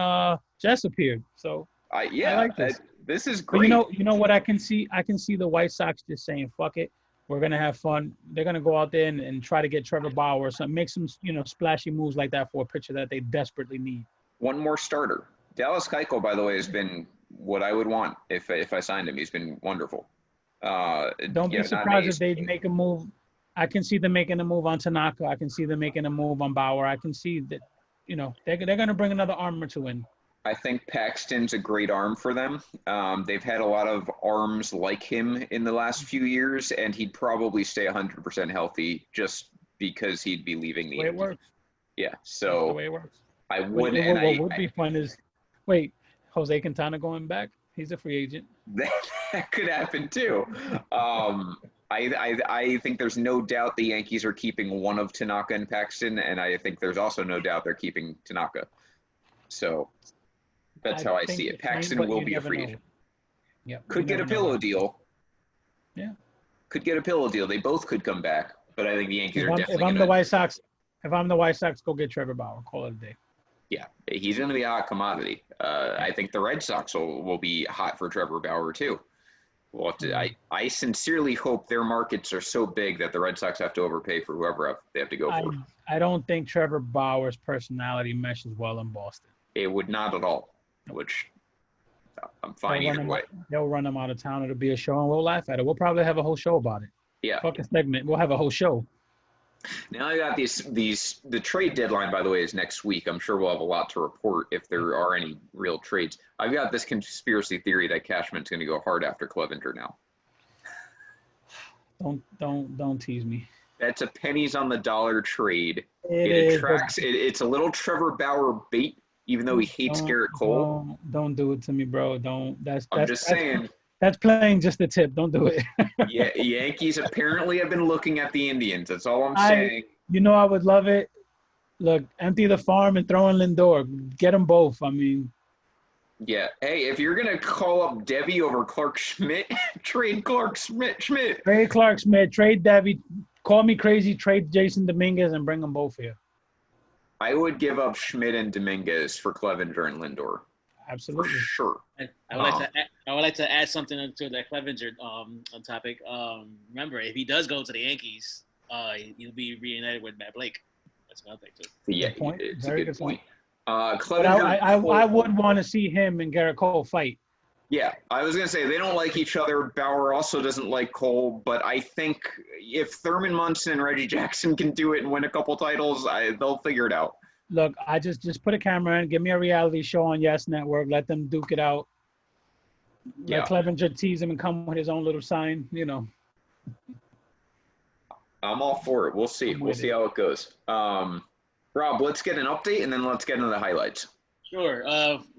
Jess appeared. So, I like this. This is great. But you know what I can see? I can see the White Sox just saying, fuck it. We're going to have fun. They're going to go out there and try to get Trevor Bauer or something. Make some, splashy moves like that for a pitcher that they desperately need. One more starter. Dallas Keuchel, by the way, has been what I would want if I signed him. He's been wonderful. Don't be surprised if they make a move. I can see them making a move on Tanaka. I can see them making a move on Bauer. I can see that, they're going to bring another arm or two in. I think Paxton's a great arm for them. They've had a lot of arms like him in the last few years, and he'd probably stay 100% healthy just because he'd be leaving the way it works. Yeah, so that's the way it works. I would. What would be fun is, Jose Quintana going back? He's a free agent. That could happen too. I think there's no doubt the Yankees are keeping one of Tanaka and Paxton, and I think there's also no doubt they're keeping Tanaka. So that's how I see it. Paxton will be a free agent. Yeah. Could get a pillow deal. Yeah. Could get a pillow deal. They both could come back, but I think the Yankees are definitely. If I'm the White Sox, go get Trevor Bauer. Call it a day. Yeah, he's going to be a hot commodity. I think the Red Sox will be hot for Trevor Bauer too. I sincerely hope their markets are so big that the Red Sox have to overpay for whoever they have to go for. I don't think Trevor Bauer's personality meshes well in Boston. It would not at all, which I'm fine either way. They'll run them out of town. It'll be a show, and we'll laugh at it. We'll probably have a whole show about it. Yeah. Fucking segment. We'll have a whole show. Now I got the trade deadline, by the way, is next week. I'm sure we'll have a lot to report if there are any real trades. I've got this conspiracy theory that Cashman's going to go hard after Clevenger now. Don't tease me. That's a pennies on the dollar trade. It's a little Trevor Bauer bait, even though he hates Garrett Cole. Don't do it to me, bro. I'm just saying. That's playing just the tip. Don't do it. Yeah, Yankees apparently have been looking at the Indians. That's all I'm saying. I would love it. Look, empty the farm and throw in Lindor. Get them both. I mean. Yeah. Hey, if you're going to call up Debbie over Clark Schmidt, trade Clark Schmidt. Trade Clark Schmidt. Trade Debbie. Call me crazy. Trade Jason Dominguez and bring them both here. I would give up Schmidt and Dominguez for Clevenger and Lindor. Absolutely. For sure. I would like to add something to that Clevenger topic. Remember, if he does go to the Yankees, he'll be reunited with Matt Blake. That's another thing too. Yeah, Good point. it's Very a good point. But Clevenger, I would want to see him and Garrett Cole fight. Yeah, I was going to say they don't like each other. Bauer also doesn't like Cole, but I think if Thurman Munson and Reggie Jackson can do it and win a couple titles, they'll figure it out. Look, I just put a camera in, give me a reality show on Yes Network, let them duke it out. Let Clevenger tease him and come with his own little sign, you know. I'm all for it. We'll see. We'll see how it goes. Rob, let's get an update, and then let's get into the highlights. Sure.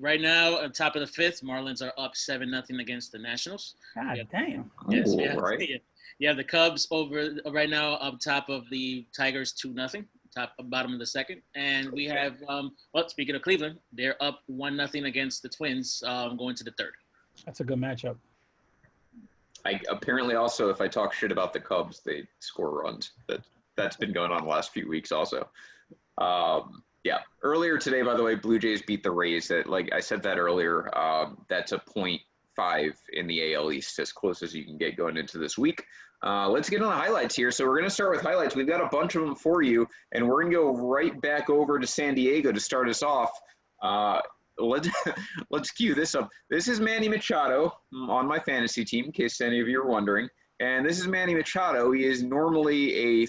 Right now, on top of the fifth, Marlins are up 7-0 against the Nationals. God damn. Yes, Ooh, yeah. right. You have the Cubs over right now up top of the Tigers 2-0, bottom of the second. And we have, speaking of Cleveland, they're up 1-0 against the Twins going to the third. That's a good matchup. Apparently also, if I talk shit about the Cubs, they score runs. That's been going on the last few weeks also. Yeah. Earlier today, by the way, Blue Jays beat the Rays. Like I said that earlier, that's a .5 in the AL East, as close as you can get going into this week. Let's get on the highlights here. So we're going to start with highlights. We've got a bunch of them for you, and we're going to go right back over to San Diego to start us off. Let's cue this up. This is Manny Machado on my fantasy team, in case any of you are wondering. And this is Manny Machado. He is normally a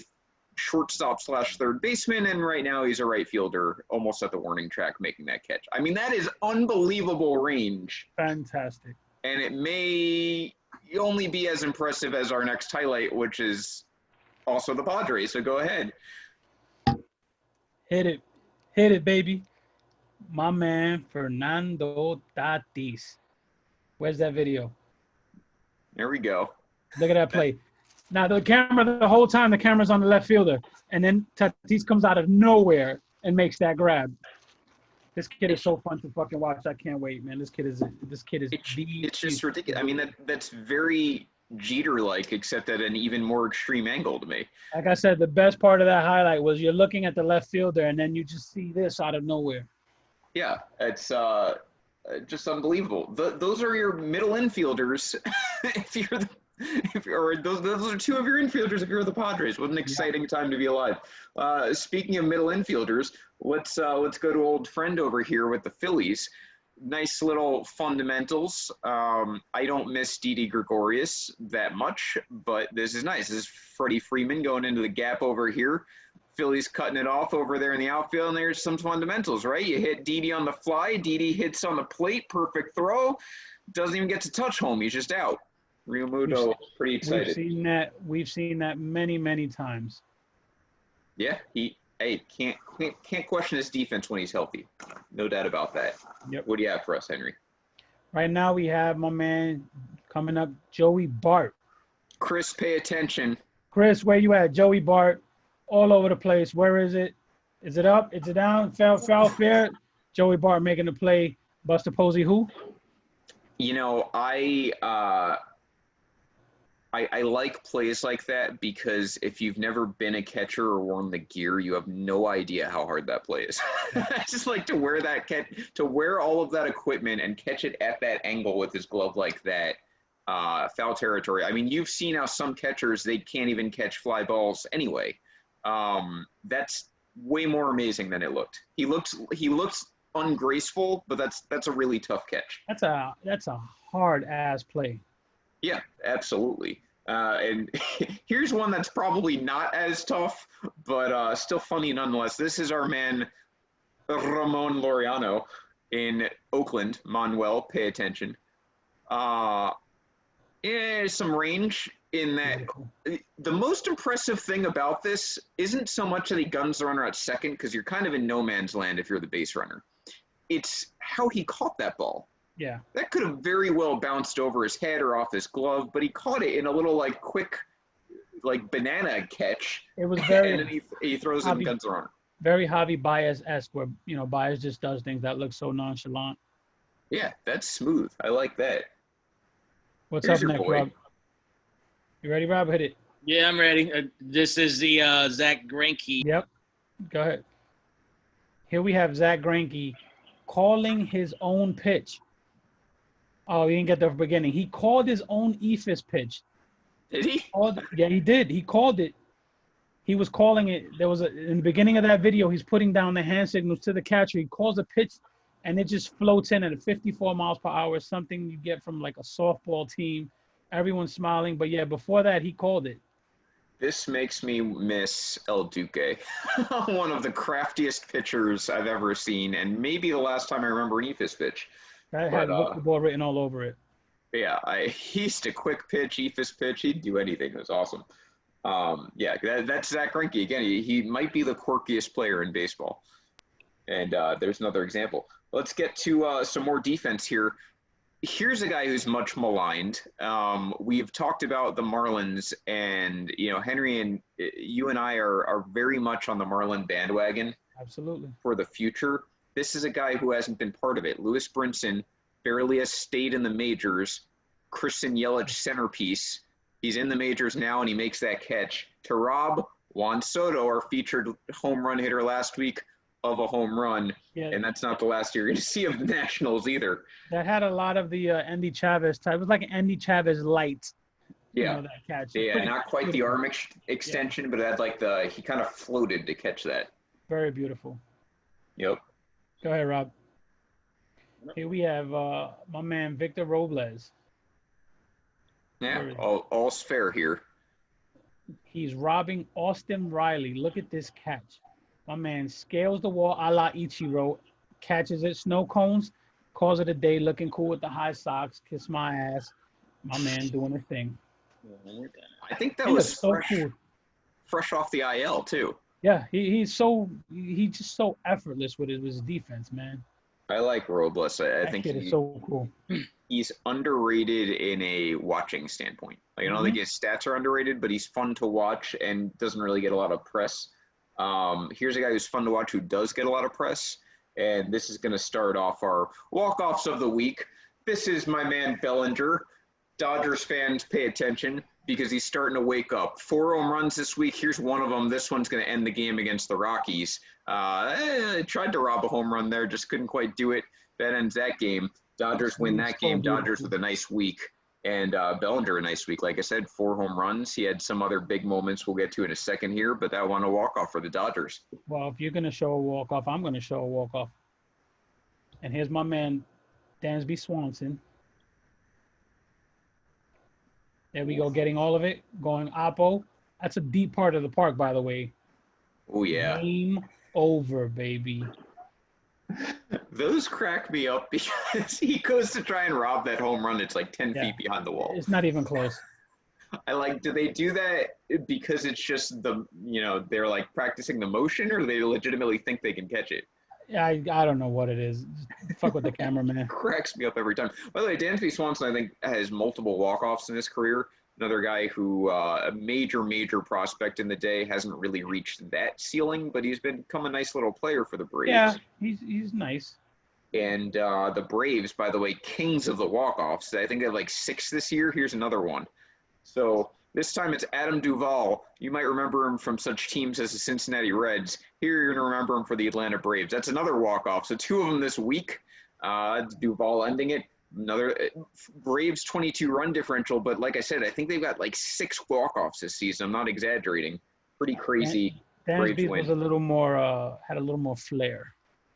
shortstop / third baseman, and right now he's a right fielder, almost at the warning track, making that catch. I mean, that is unbelievable range. Fantastic. And it may only be as impressive as our next highlight, which is also the Padres. So go ahead. Hit it, baby. My man, Fernando Tatis. Where's that video? There we go. Look at that play. Now, the whole time, the camera's on the left fielder. And then Tatis comes out of nowhere and makes that grab. This kid is so fun to fucking watch. I can't wait, man. This kid is It's just ridiculous. I mean, that's very Jeter-like, except at an even more extreme angle to me. Like I said, the best part of that highlight was you're looking at the left fielder, and then you just see this out of nowhere. Yeah, it's just unbelievable. Those are your middle infielders. Those are two of your infielders if you're the Padres. What an exciting time to be alive. Speaking of middle infielders, let's go to old friend over here with the Phillies. Nice little fundamentals. I don't miss Didi Gregorius that much, but this is nice. This is Freddie Freeman going into the gap over here. Phillies cutting it off over there in the outfield, and there's some fundamentals, right? You hit Didi on the fly. Didi hits on the plate. Perfect throw. Doesn't even get to touch home. He's just out. Real Muto, pretty excited. We've seen that many, many times. Yeah, can't question his defense when he's healthy. No doubt about that. Yep. What do you have for us, Henry? Right now we have my man coming up, Joey Bart. Chris, pay attention. Chris, where you at? Joey Bart, all over the place. Where is it? Is it up? Is it down? Foul, fair? Joey Bart making the play. Buster Posey, who? You know, I like plays like that because if you've never been a catcher or worn the gear, you have no idea how hard that play is. I just like to wear all of that equipment and catch it at that angle with his glove like that. Foul territory. I mean, you've seen how some catchers, they can't even catch fly balls anyway. That's way more amazing than it looked. He looks ungraceful, but that's a really tough catch. That's a hard ass play. Yeah, absolutely. And here's one that's probably not as tough, but still funny nonetheless. This is our man, Ramon Laureano in Oakland. Manuel, pay attention. Some range in that. The most impressive thing about this isn't so much that he guns the runner at second, because you're kind of in no man's land if you're the base runner. It's how he caught that ball. Yeah. That could have very well bounced over his head or off his glove, but he caught it in a little quick banana catch. It was very and then he throws it and guns the runner. Very Javi Baez-esque, where Baez just does things that look so nonchalant. Yeah, that's smooth. I like that. Here's up next, Rob? You ready, Rob? Hit it. Yeah, I'm ready. This is the Zach Greinke. Yep. Go ahead. Here we have Zach Greinke calling his own pitch. Oh, he didn't get the beginning. He called his own eephus pitch. Did he? Yeah, he did. He called it. He was calling it. In the beginning of that video, he's putting down the hand signals to the catcher. He calls a pitch, and it just floats in at 54 miles per hour, something you get from like a softball team. Everyone's smiling. But yeah, before that, he called it. This makes me miss El Duque, one of the craftiest pitchers I've ever seen, and maybe the last time I remember an eephus pitch. That had the ball written all over it. Yeah, he used to quick pitch, eephus pitch. He'd do anything. It was awesome. Yeah, that's Zach Greinke. Again, he might be the quirkiest player in baseball. And there's another example. Let's get to some more defense here. Here's a guy who's much maligned. We've talked about the Marlins, and Henry and you and I are very much on the Marlin bandwagon. Absolutely. For the future. This is a guy who hasn't been part of it. Lewis Brinson barely has stayed in the majors. Christian Yelich centerpiece. He's in the majors now, and he makes that catch. To rob Juan Soto, our featured home run hitter last week, of a home run, and that's not the last you're going to see of the Nationals either. That had a lot of the Andy Chavez type. It was like an Andy Chavez light. Yeah, that catch. Yeah, not quite the arm extension, but it had like he kind of floated to catch that. Very beautiful. Yep. Go ahead, Rob. Here we have my man Victor Robles. Yeah, all's fair here. He's robbing Austin Riley. Look at this catch. My man scales the wall a la Ichiro, catches it, snow cones, calls it a day, looking cool with the high socks, kiss my ass. My man doing his thing. I think that was so cool. Fresh off the IL too. Yeah, he's just so effortless with his defense, man. I like Robles. I think he's so cool. He's underrated in a watching standpoint. Like, I don't think his stats are underrated, but he's fun to watch and doesn't really get a lot of press. Here's a guy who's fun to watch who does get a lot of press, and this is going to start off our walk-offs of the week. This is my man Bellinger. Dodgers fans, pay attention because he's starting to wake up. 4 home runs this week. Here's one of them. This one's going to end the game against the Rockies. Tried to rob a home run there, just couldn't quite do it. That ends that game. Dodgers win that game. Dodgers with a nice week. And Bellinger a nice week. Like I said, 4 home runs. He had some other big moments we'll get to in a second here, but that one a walk-off for the Dodgers. Well, if you're going to show a walk-off, I'm going to show a walk-off. And here's my man, Dansby Swanson. There we go, getting all of it, going Oppo. That's a deep part of the park, by the way. Oh, yeah. Game over, baby. Those crack me up because he goes to try and rob that home run. It's like 10 feet behind the wall. It's not even close. Do they do that because it's just they're like practicing the motion, or do they legitimately think they can catch it? I don't know what it is. Just fuck with the cameraman. Cracks me up every time. By the way, Dansby Swanson, I think, has multiple walk-offs in his career. Another guy who, a major prospect in the day, hasn't really reached that ceiling, but he's become a nice little player for the Braves. Yeah, he's nice. And the Braves, by the way, kings of the walk-offs. I think they have like 6 this year. Here's another one. So this time it's Adam Duvall. You might remember him from such teams as the Cincinnati Reds. Here you're going to remember him for the Atlanta Braves. That's another walk-off. So 2 of them this week. Duvall ending it. Another Braves 22 run differential, but like I said, I think they've got like 6 walk-offs this season. I'm not exaggerating. Pretty crazy. Dansby was a little more had a little more flair.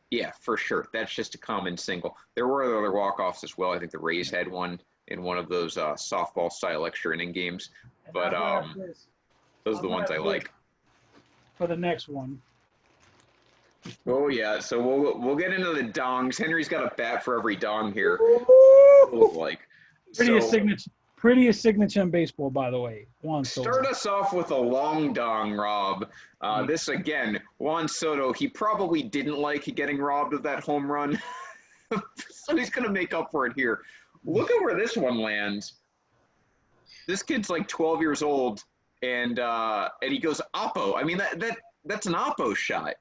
Yeah, for sure. That's just a common single. There were other walk-offs as well. I think the Rays had one in one of those softball style extra inning games, but those are the ones I like. For the next one. Oh yeah, so we'll get into the dongs. Henry's got a bat for every dong here. Prettiest signature in baseball, by the way. Juan Soto. Start us off with a long dong, Rob. This again, Juan Soto. He probably didn't like getting robbed of that home run, so he's gonna make up for it here. Look at where this one lands. This kid's like 12 years old, and he goes Oppo. I mean that's an Oppo shot.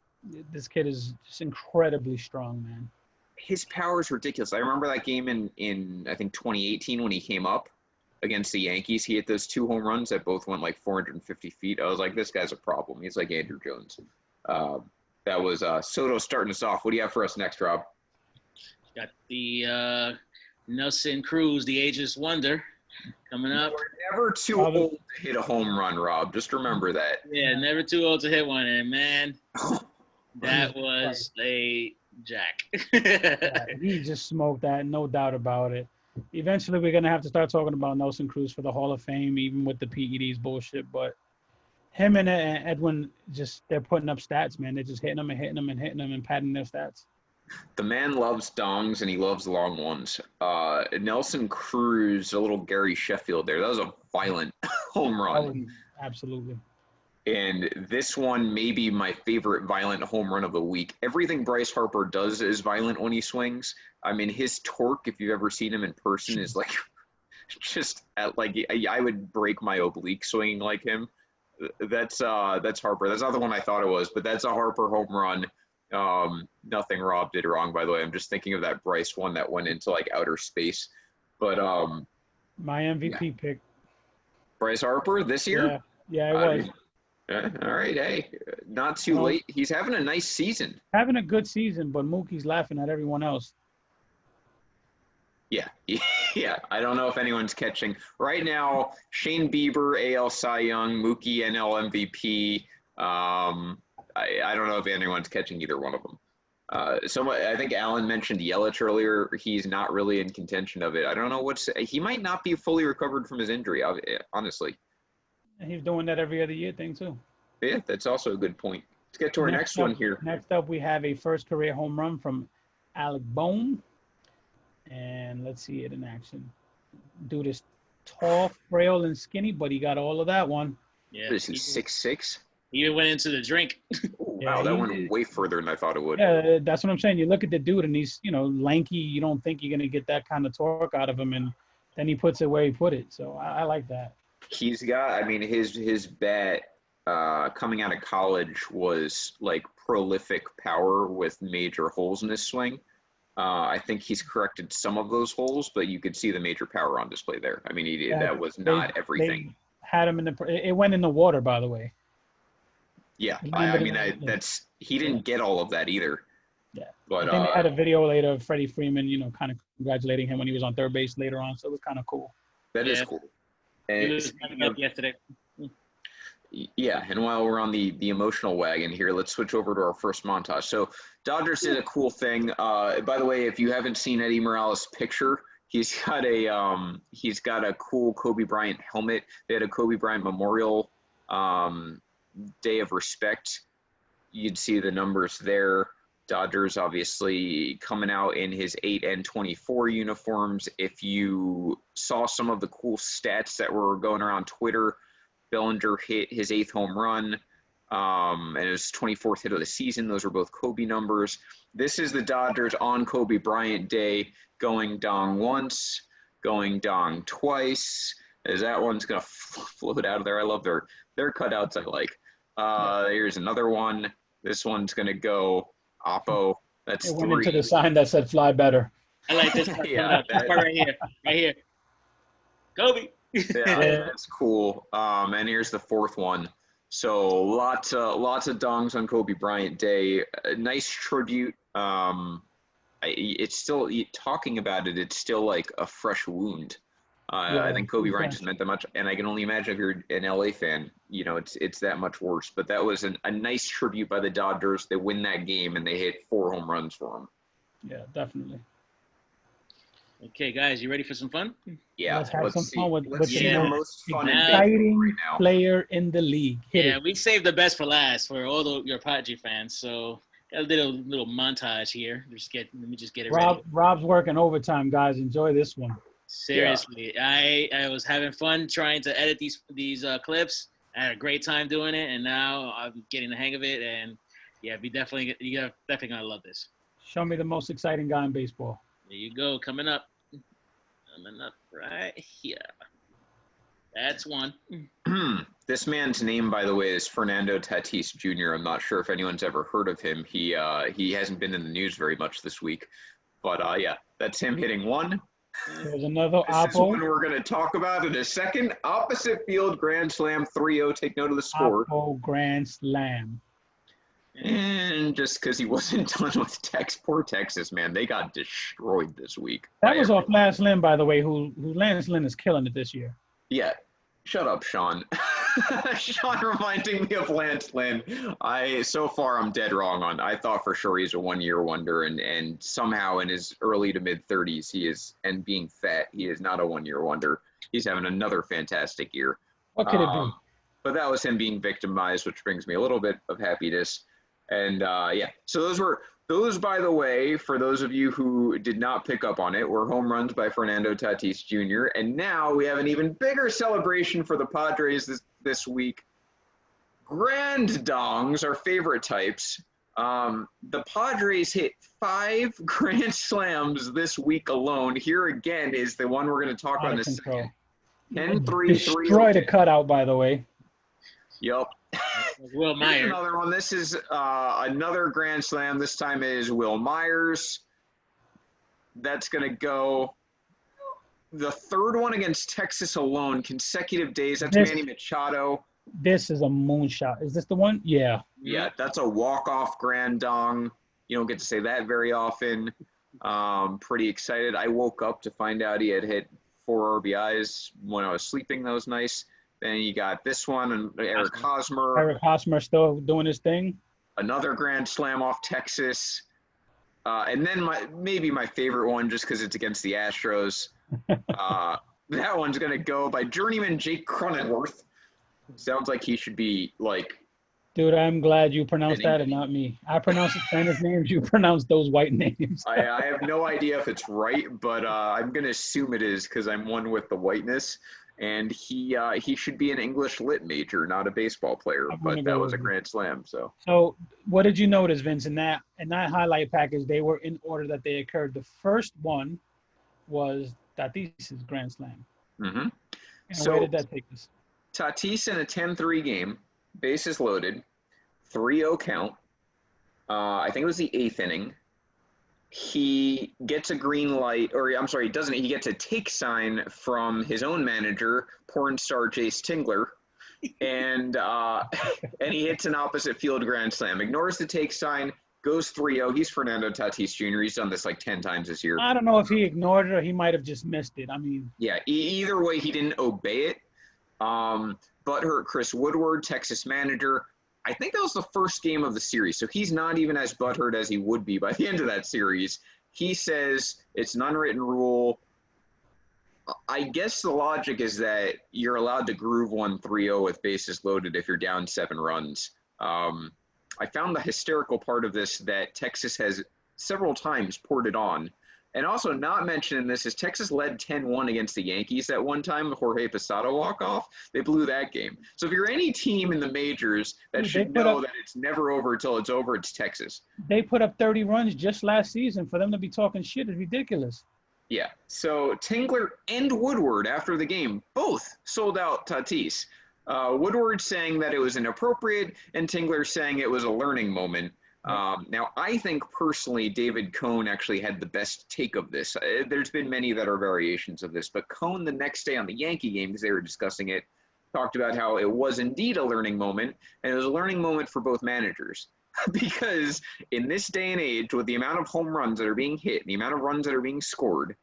This kid is just incredibly strong, man. His power is ridiculous. I remember that game in I think 2018 when he came up against the Yankees. He hit those 2 home runs that both went like 450 feet. I was like, this guy's a problem. He's like Andrew Jones. That was Soto starting us off. What do you have for us next, Rob? Got the Nelson Cruz, the ageless wonder, coming up. We're never too old to hit a home run, Rob. Just remember that. Yeah, never too old to hit one. And, man, that was a jack. He just smoked that, no doubt about it. Eventually, we're going to have to start talking about Nelson Cruz for the Hall of Fame, even with the PEDs bullshit. But him and Edwin, they're putting up stats, man. They're just hitting them and hitting them and hitting them and padding their stats. The man loves dongs, and he loves long ones. Nelson Cruz, a little Gary Sheffield there. That was a violent home run. Absolutely. And this one may be my favorite violent home run of the week. Everything Bryce Harper does is violent when he swings. I mean, his torque, if you've ever seen him in person, is like just I would break my oblique swinging like him. That's Harper. That's not the one I thought it was, but that's a Harper home run. Nothing Rob did wrong, by the way. I'm just thinking of that Bryce one that went into like outer space. But my MVP pick. Bryce Harper this year? Yeah, it was. All right, hey, not too late. He's having a nice season. Having a good season, but Mookie's laughing at everyone else. Yeah. I don't know if anyone's catching. Right now, Shane Bieber, AL Cy Young, Mookie, NL MVP. I don't know if anyone's catching either one of them. I think Alan mentioned Yelich earlier. He's not really in contention of it. I don't know he might not be fully recovered from his injury, honestly. And he's doing that every other year thing, too. Yeah, that's also a good point. Let's get to our next one here. Next up, we have a first career home run from Alec Boone. And let's see it in action. Dude is tall, frail, and skinny, but he got all of that one. Yeah. What is he, 6'6"? He even went into the drink. Wow, that went way further than I thought it would. Yeah, that's what I'm saying. You look at the dude, and he's, lanky. You don't think you're going to get that kind of torque out of him, and then he puts it where he put it. So I like that. He's got, his bat coming out of college was like prolific power with major holes in his swing. I think he's corrected some of those holes, but you could see the major power on display there. That was not everything. They had him it went in the water, by the way. Yeah, he didn't get all of that either. Yeah, but then they had a video later of Freddie Freeman, kind of congratulating him when he was on third base later on. So it was kind of cool. That is cool. He was up yesterday. Yeah, and while we're on the emotional wagon here, let's switch over to our first montage. So Dodgers did a cool thing. By the way, if you haven't seen Eddie Morales' picture, he's got a cool Kobe Bryant helmet. They had a Kobe Bryant Memorial Day of Respect. You'd see the numbers there. Dodgers obviously coming out in his 8 and 24 uniforms. If you saw some of the cool stats that were going around Twitter, Bellinger hit his 8th home run and his 24th hit of the season. Those are both Kobe numbers. This is the Dodgers on Kobe Bryant Day, going dong once, going dong twice, as that one's going to float out of there. I love their cutouts. I like. Here's another one. This one's going to go Oppo. That's 3. It went into the sign that said "Fly better." I like this part. Yeah, right here. Kobe. Yeah, that's cool. And here's the 4th one. So lots of dongs on Kobe Bryant Day. A nice tribute. It's still, talking about it, it's still like a fresh wound. I think Kobe Bryant just meant that much, and I can only imagine if you're an LA fan, it's that much worse. But that was a nice tribute by the Dodgers. They win that game, and they hit 4 home runs for them. Yeah, definitely. Okay, guys, you ready for some fun? Yeah, let's have some fun with the most fun exciting right now. player in the league. We saved the best for last for all your Padres fans. So got a little montage here. Let me just get it ready. Rob's working overtime, guys. Enjoy this one. Seriously, yeah. I was having fun trying to edit these clips. I had a great time doing it, and now I'm getting the hang of it. And yeah, you're definitely gonna love this. Show me the most exciting guy in baseball. There you go, coming up right here. That's one. This man's name, by the way, is Fernando Tatis Jr. I'm not sure if anyone's ever heard of him. He hasn't been in the news very much this week, but yeah, that's him hitting 1. There's another This is one we're going to talk about in a second. Opposite field grand slam 3-0. Take note of the score. Oppo grand slam. And just because he wasn't done with poor Texas, man, they got destroyed this week. That was off Lance Lynn, by the way, who Lance Lynn is killing it this year. Yeah. Shut up, Sean. Sean reminding me of Lance Lynn. So far I'm dead wrong on. I thought for sure he's a 1-year wonder, and somehow in his early to mid 30s he is, and being fat, he is not a 1-year wonder. He's having another fantastic year. What could it be? But that was him being victimized, which brings me a little bit of happiness. And so those, by the way, for those of you who did not pick up on it, were home runs by Fernando Tatis Jr. And now we have an even bigger celebration for the Padres this week. Grand dongs, our favorite types. The Padres hit 5 grand slams this week alone. Here again is the one we're going to talk about in a second. 10-3. Destroyed a cutout, by the way. Yup. Will Myers. Another one. This is another grand slam. This time it is Will Myers. That's going to go. The third one against Texas alone, consecutive days. That's Manny Machado. This is a moonshot. Is this the one? Yeah. Yeah, that's a walk-off grand dong. You don't get to say that very often. Pretty excited. I woke up to find out he had hit 4 RBIs when I was sleeping. That was nice. Then you got this one, and Eric Hosmer. Eric Hosmer still doing his thing. Another grand slam off Texas. And then maybe my favorite one, just because it's against the Astros. That one's going to go by journeyman Jake Cronenworth. Sounds like he should be like. Dude, I'm glad you pronounced that and not me. I pronounce the Spanish names. You pronounce those white names. I have no idea if it's right, but I'm going to assume it is because I'm one with the whiteness. And he should be an English lit major, not a baseball player. But that was a grand slam. So what did you notice, Vince? In that highlight package, they were in order that they occurred. The first one was Tatis' grand slam. Mm-hmm. And where did that take us? Tatis in a 10-3 game, bases loaded, 3-0 count. I think it was the 8th inning. He gets a green light, or I'm sorry, he doesn't. He gets a take sign from his own manager, porn star Jace Tingler, and he hits an opposite field grand slam. Ignores the take sign, goes 3-0. He's Fernando Tatis Jr. He's done this like 10 times this year. I don't know if he ignored it or he might have just missed it. I mean, yeah, either way, he didn't obey it. Butthurt Chris Woodward, Texas manager. I think that was the first game of the series, so he's not even as butthurt as he would be by the end of that series. He says it's an unwritten rule. I guess the logic is that you're allowed to groove 1-3-0 with bases loaded if you're down 7 runs. I found the hysterical part of this that Texas has several times poured it on. And also not mentioned in this is Texas led 10-1 against the Yankees at one time, the Jorge Posada walk-off. They blew that game. So if you're any team in the majors that should know that it's never over until it's over, it's Texas. They put up 30 runs just last season. For them to be talking shit is ridiculous. Yeah. So Tingler and Woodward after the game both sold out Tatis. Woodward saying that it was inappropriate and Tingler saying it was a learning moment. Now, I think personally David Cohn actually had the best take of this. There's been many that are variations of this, but Cohn the next day on the Yankee game, because they were discussing it, talked about how it was indeed a learning moment, and it was a learning moment for both managers. Because in this day and age, with the amount of home runs that are being hit, and the amount of runs that are being scored,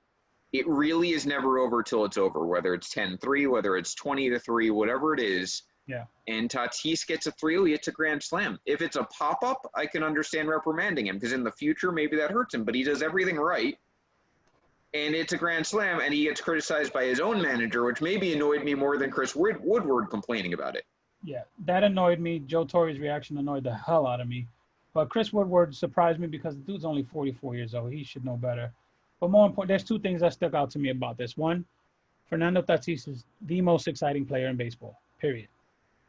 it really is never over till it's over, whether it's 10-3, whether it's 20-3, whatever it is. Yeah. And Tatis gets a 3-0, he hits a grand slam. If it's a pop-up, I can understand reprimanding him because in the future, maybe that hurts him. But he does everything right, and it's a grand slam, and he gets criticized by his own manager, which maybe annoyed me more than Chris Woodward complaining about it. Yeah, that annoyed me. Joe Torre's reaction annoyed the hell out of me. But Chris Woodward surprised me because the dude's only 44 years old. He should know better. But more important, there's 2 things that stuck out to me about this. One, Fernando Tatis is the most exciting player in baseball, period.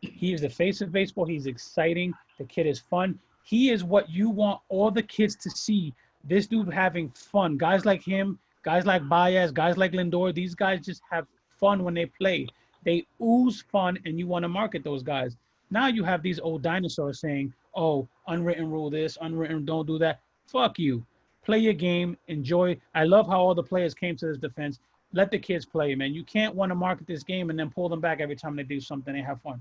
He is the face of baseball. He's exciting. The kid is fun. He is what you want all the kids to see. This dude having fun. Guys like him, guys like Baez, guys like Lindor, these guys just have fun when they play. They ooze fun, and you want to market those guys. Now you have these old dinosaurs saying, oh, unwritten rule this, unwritten don't do that. Fuck you. Play your game. Enjoy. I love how all the players came to this defense. Let the kids play, man. You can't want to market this game and then pull them back every time they do something. They have fun.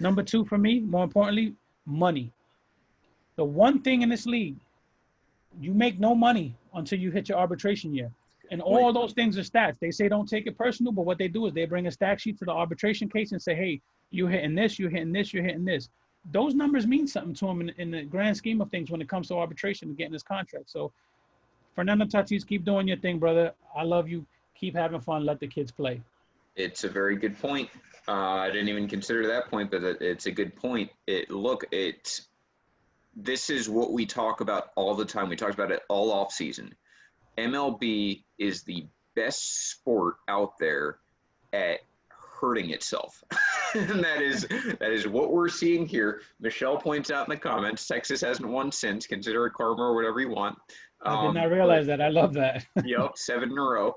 Number 2 for me, more importantly, money. The one thing in this league, you make no money until you hit your arbitration year. And all those things are stats. They say don't take it personal, but what they do is they bring a stat sheet to the arbitration case and say, hey, you're hitting this, you're hitting this, you're hitting this. Those numbers mean something to him in the grand scheme of things when it comes to arbitration and getting his contract. So, Fernando Tatis, keep doing your thing, brother. I love you. Keep having fun. Let the kids play. It's a very good point. I didn't even consider that point, but it's a good point. This is what we talk about all the time. We talked about it all off season. MLB is the best sport out there at hurting itself. And that is what we're seeing here. Michelle points out in the comments, Texas hasn't won since. Consider it karma or whatever you want. I did not realize that. I love that. Yep, 7 in a row.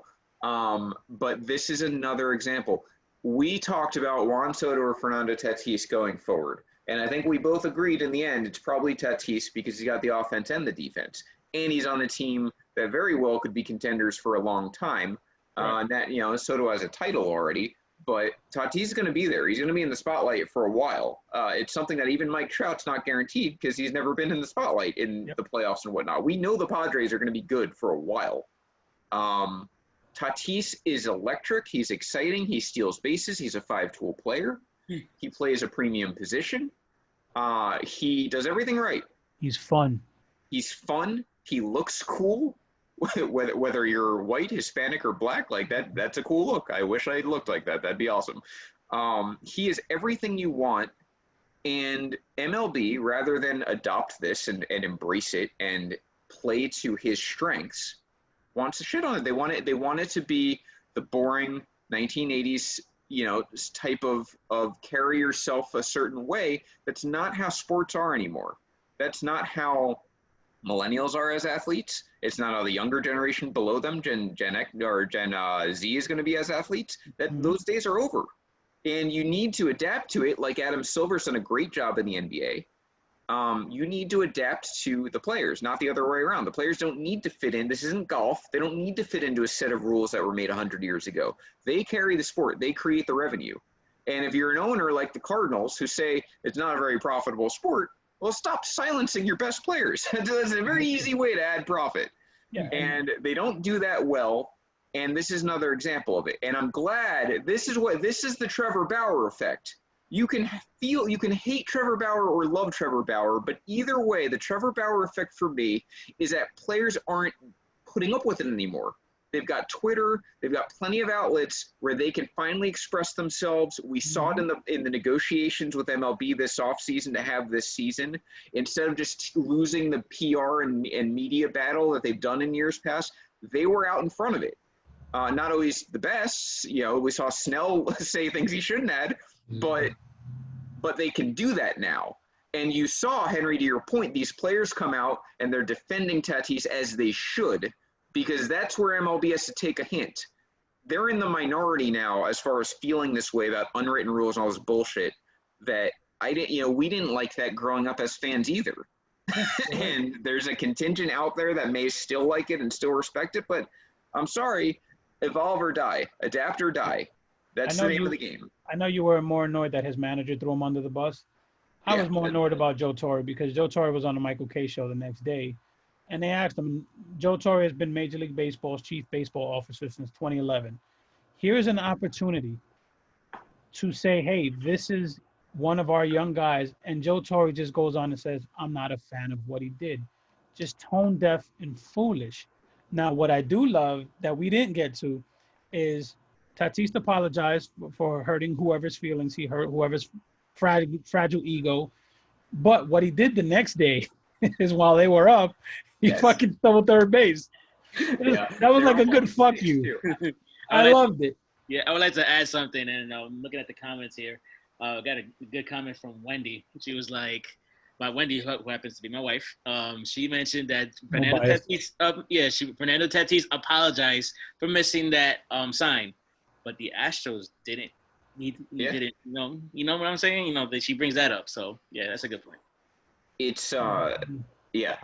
But this is another example. We talked about Juan Soto or Fernando Tatis going forward. And I think we both agreed in the end it's probably Tatis because he's got the offense and the defense. And he's on a team that very well could be contenders for a long time. Right. Soto has a title already, but Tatis is going to be there. He's going to be in the spotlight for a while. It's something that even Mike Trout's not guaranteed because he's never been in the spotlight in the playoffs and whatnot. We know the Padres are going to be good for a while. Tatis is electric. He's exciting. He steals bases. He's a 5-tool player. He plays a premium position. He does everything right. He's fun. He's fun. He looks cool. Whether you're white, Hispanic, or black, like that's a cool look. I wish I looked like that. That'd be awesome. He is everything you want. And MLB, rather than adopt this and embrace it and play to his strengths, wants to shit on it. They want it to be the boring 1980s, type of carry yourself a certain way. That's not how sports are anymore. That's not how millennials are as athletes. It's not how the younger generation below them, Gen X or Gen Z, is going to be as athletes. Those days are over, and you need to adapt to it. Like Adam Silver's done a great job in the NBA. You need to adapt to the players, not the other way around. The players don't need to fit in. This isn't golf. They don't need to fit into a set of rules that were made 100 years ago. They carry the sport. They create the revenue. And if you're an owner like the Cardinals who say it's not a very profitable sport, well, stop silencing your best players. That's a very easy way to add profit. Yeah. And they don't do that well. And this is another example of it. And I'm glad this is the Trevor Bauer effect. You can hate Trevor Bauer or love Trevor Bauer, but either way, the Trevor Bauer effect for me is that players aren't putting up with it anymore. They've got Twitter. They've got plenty of outlets where they can finally express themselves. We saw it in the negotiations with MLB this offseason to have this season. Instead of just losing the PR and media battle that they've done in years past, they were out in front of it. Not always the best. We saw Snell say things he shouldn't have, but they can do that now. And you saw, Henry, to your point, these players come out and they're defending Tatis as they should, because that's where MLB has to take a hint. They're in the minority now as far as feeling this way about unwritten rules and all this bullshit that we didn't like that growing up as fans either. And there's a contingent out there that may still like it and still respect it, but I'm sorry, evolve or die, adapt or die. That's the name of the game. I know you were more annoyed that his manager threw him under the bus. I was more annoyed about Joe Torre because Joe Torre was on the Michael Kay show the next day. And they asked him, Joe Torre has been Major League Baseball's chief baseball officer since 2011. Here's an opportunity to say, hey, this is one of our young guys. And Joe Torre just goes on and says, I'm not a fan of what he did. Just tone deaf and foolish. Now, what I do love that we didn't get to is Tatis apologized for hurting whoever's feelings he hurt, whoever's fragile ego. But what he did the next day is while they were up, he fucking stole third base. Yeah. That was like a good fuck you. I loved it. Yeah, I would like to add something, and looking at the comments here, got a good comment from Wendy. She was like, Wendy, who happens to be my wife, she mentioned that Fernando Tatis apologized for missing that sign, but the Astros didn't. He didn't. You know what I'm saying? That she brings that up. So yeah, that's a good point. It's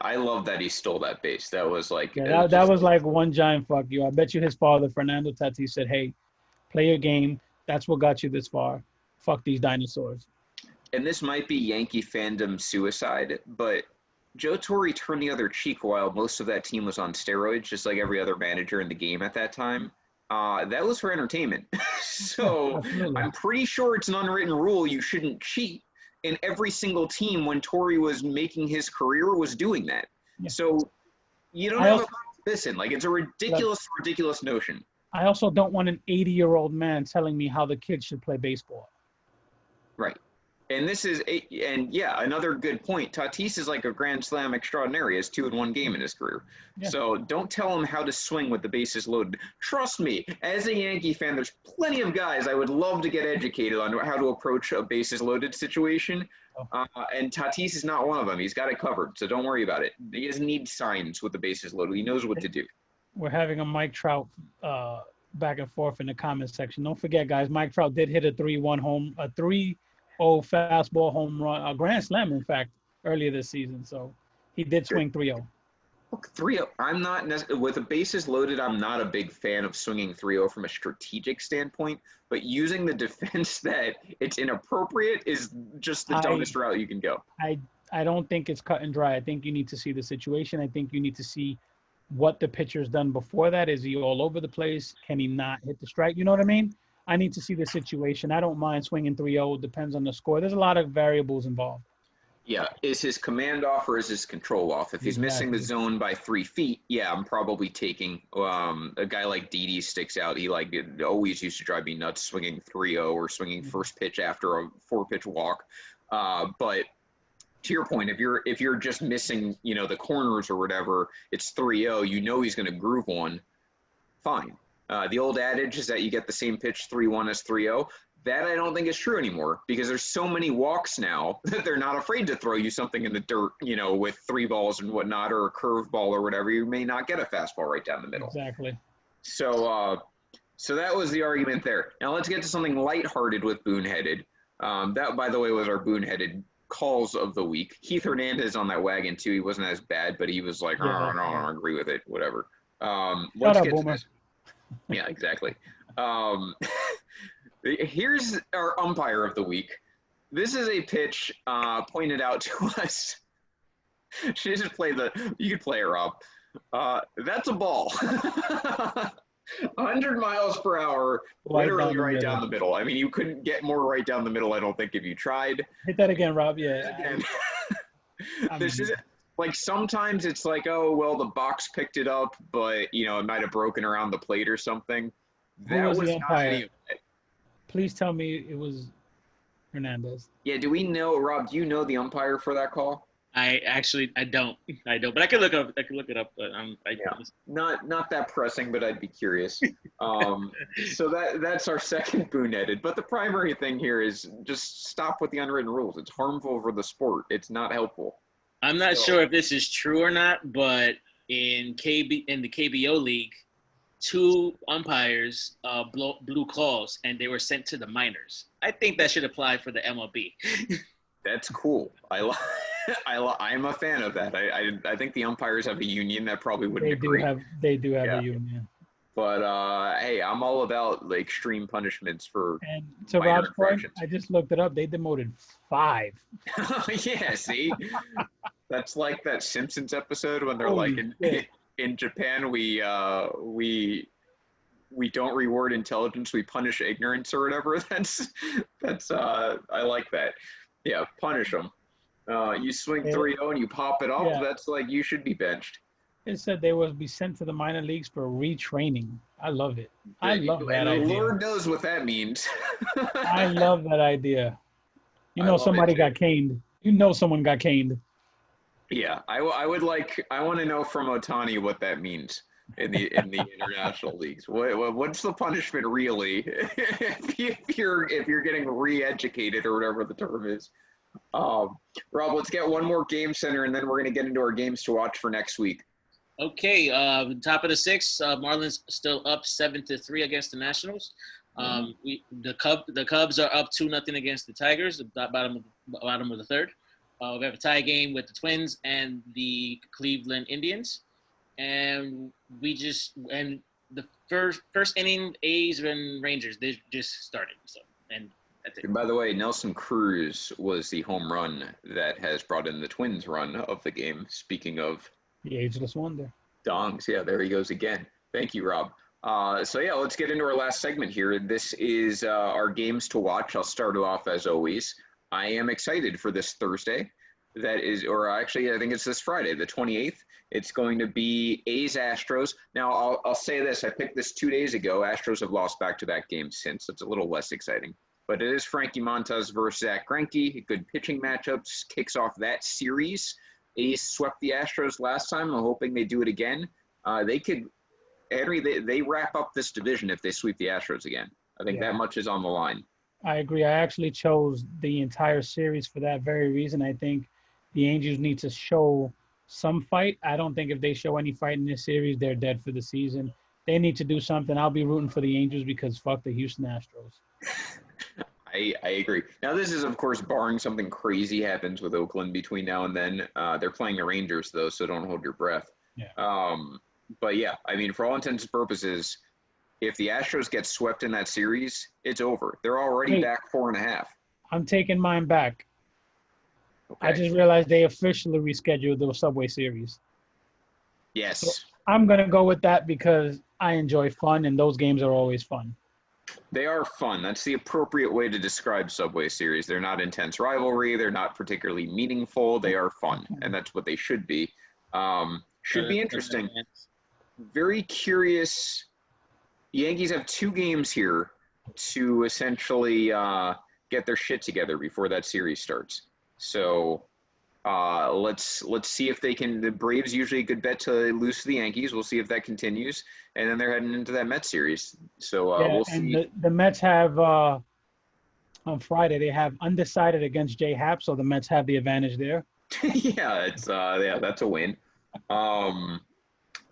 I love that he stole that base. That was like that was like one giant fuck you. I bet you his father, Fernando Tatis, said, "Hey, play your game. That's what got you this far. Fuck these dinosaurs." And this might be Yankee fandom suicide, but Joe Torre turned the other cheek while most of that team was on steroids, just like every other manager in the game at that time. That was for entertainment. So I'm pretty sure it's an unwritten rule you shouldn't cheat. And every single team when Torre was making his career was doing that. Yeah. So you don't have a listen. Like, it's a ridiculous notion. I also don't want an 80-year-old man telling me how the kids should play baseball. Right. And another good point. Tatis is like a Grand Slam extraordinary. He has 2 in 1 game in his career. Yeah. So don't tell him how to swing with the bases loaded. Trust me, as a Yankee fan, there's plenty of guys I would love to get educated on how to approach a bases loaded situation. And Tatis is not one of them. He's got it covered, so don't worry about it. He doesn't need signs with the bases loaded. He knows what to do. We're having a Mike Trout back and forth in the comment section. Don't forget, guys, Mike Trout did hit a 3-0 fastball home run, a grand slam, in fact, earlier this season. So he did swing 3-0. Look, 3-0. I'm not with the bases loaded. I'm not a big fan of swinging 3-0 from a strategic standpoint. But using the defense that it's inappropriate is just the dumbest route you can go. I don't think it's cut and dry. I think you need to see the situation. I think you need to see what the pitcher's done before that. Is he all over the place? Can he not hit the strike? You know what I mean? I need to see the situation. I don't mind swinging 3-0. Depends on the score. There's a lot of variables involved. Yeah. Is his command off or is his control off? If he's missing the zone by 3 feet, yeah, I'm probably taking a guy like Didi sticks out. He it always used to drive me nuts swinging 3-0 or swinging first pitch after a 4-pitch walk. But to your point, if you're just missing, the corners or whatever, it's 3-0, he's going to groove one, fine. The old adage is that you get the same pitch 3-1 as 3-0. That I don't think is true anymore because there's so many walks now that they're not afraid to throw you something in the dirt, with 3 balls and whatnot, or a curve ball or whatever. You may not get a fastball right down the middle. Exactly. So that was the argument there. Now let's get to something lighthearted with Boone-headed. That, by the way, was our Boone-headed calls of the week. Keith Hernandez on that wagon too. He wasn't as bad, but he was like, I don't agree with it. Whatever. Let's get to this. Yeah, exactly. Here's our umpire of the week. This is a pitch pointed out to us. She just you could play her up. That's a ball. 100 miles per hour, literally right down the middle. I mean, you couldn't get more right down the middle, I don't think, if you tried. Hit that again, Rob. Yeah. Again. This is sometimes it's like, oh, well, the box picked it up, but, it might have broken around the plate or something. That was not any of it. Please tell me it was Hernandez. Yeah, do we know, Rob, do you know the umpire for that call? I don't, but I could look it up, but not that pressing, but I'd be curious. So that's our second Boone-headed. But the primary thing here is just stop with the unwritten rules. It's harmful for the sport. It's not helpful. I'm not sure if this is true or not, but in the KBO league, 2 umpires blew calls and they were sent to the minors. I think that should apply for the MLB. That's cool. I'm a fan of that. I think the umpires have a union that probably wouldn't agree. They do have a union. But hey, I'm all about extreme punishments for. And to Rob's point, I just looked it up. They demoted 5. Yeah, see, that's like that Simpsons episode when they're in Japan we don't reward intelligence, we punish ignorance or whatever. That's I like that. Yeah, punish them. You swing 3-0 and you pop it off. Yeah. That's like you should be benched. It said they will be sent to the minor leagues for retraining. I love it. I love that idea. Lord knows what that means. I love that idea. Somebody got caned. Someone got caned. Yeah, I want to know from Ohtani what that means in the international leagues. What's the punishment really if you're getting re-educated or whatever the term is? Rob, let's get one more game center and then we're going to get into our games to watch for next week. Okay, top of the 6th, Marlins still up 7-3 against the Nationals. The Cubs are up 2-0 against the Tigers, the bottom of the 3rd. We have a tie game with the Twins and the Cleveland Indians, and the first inning, A's and Rangers, they just started. So, and And by the way, Nelson Cruz was the home run that has brought in the Twins run of the game. Speaking of The ageless wonder. dongs, yeah, there he goes again. Thank you, Rob. So yeah, let's get into our last segment here. This is our games to watch. I'll start it off as always. I am excited for this Thursday. That is, or actually, I think it's this Friday, the 28th. It's going to be A's Astros. Now, I'll say this. I picked this 2 days ago. Astros have lost back-to-back games since. So it's a little less exciting. But it is Frankie Montas versus Zach Greinke. Good pitching matchups. Kicks off that series. A's swept the Astros last time. I'm hoping they do it again. They could, Henry, they wrap up this division if they sweep the Astros again. I think that much is on the line. I agree. I actually chose the entire series for that very reason. I think the Angels need to show some fight. I don't think if they show any fight in this series, they're dead for the season. They need to do something. I'll be rooting for the Angels because fuck the Houston Astros. I agree. Now, this is, of course, barring something crazy happens with Oakland between now and then. They're playing the Rangers, though, so don't hold your breath. Yeah. But, yeah, I mean, for all intents and purposes, if the Astros get swept in that series, it's over. They're already back 4.5. I'm taking mine back. Okay. I just realized they officially rescheduled the Subway Series. Yes. So I'm going to go with that because I enjoy fun, and those games are always fun. They are fun. That's the appropriate way to describe Subway Series. They're not intense rivalry. They're not particularly meaningful. They are fun, and that's what they should be. Should be interesting. Very curious. Yankees have 2 games here to essentially get their shit together before that series starts. So let's see if they can. The Braves usually a good bet to lose to the Yankees. We'll see if that continues, and then they're heading into that Mets series. So we'll see. And the Mets have on Friday they have undecided against J-Happ, so the Mets have the advantage there. Yeah, it's that's a win.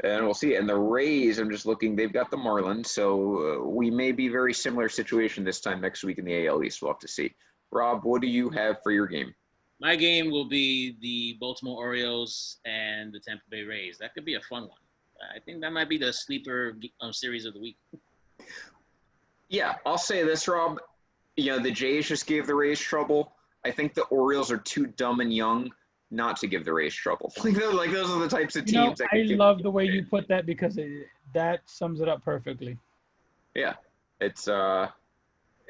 And we'll see. And the Rays, I'm just looking. They've got the Marlins, so we may be very similar situation this time next week in the AL East. We'll have to see. Rob, what do you have for your game? My game will be the Baltimore Orioles and the Tampa Bay Rays. That could be a fun one. I think that might be the sleeper series of the week. Yeah, I'll say this, Rob. You know, the Jays just gave the Rays trouble. I think the Orioles are too dumb and young not to give the Rays trouble. Like those are the types of teams. I love the way you put that because that sums it up perfectly. Yeah, it's the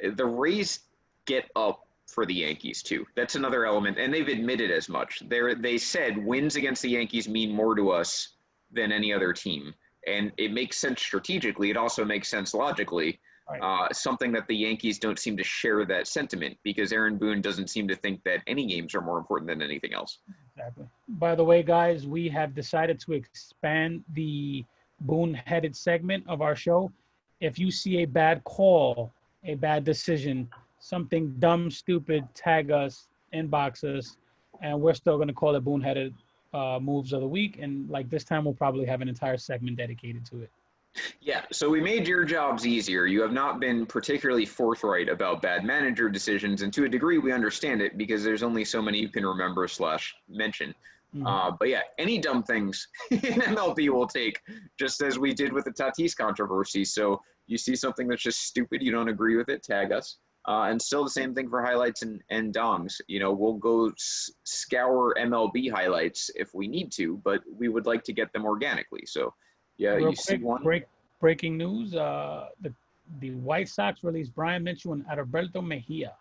Rays get up for the Yankees too. That's another element, and they've admitted as much. They said wins against the Yankees mean more to us than any other team, and it makes sense strategically. It also makes sense logically. Right. Something that the Yankees don't seem to share that sentiment because Aaron Boone doesn't seem to think that any games are more important than anything else. Exactly. By the way, guys, we have decided to expand the Boone-headed segment of our show. If you see a bad call, a bad decision, something dumb, stupid, tag us, inbox us, and we're still going to call it Boone-headed moves of the week. And like this time, we'll probably have an entire segment dedicated to it. Yeah, so we made your jobs easier. You have not been particularly forthright about bad manager decisions, and to a degree, we understand it because there's only so many you can remember / mention. Mm-hmm. But yeah, any dumb things in MLB will take, just as we did with the Tatis controversy. So you see something that's just stupid, you don't agree with it, tag us. And still the same thing for highlights and dongs. You know, we'll go scour MLB highlights if we need to, but we would like to get them organically. So, yeah, Real you see one. Breaking news, the White Sox released Brian Mitchell and Adalberto Mejia.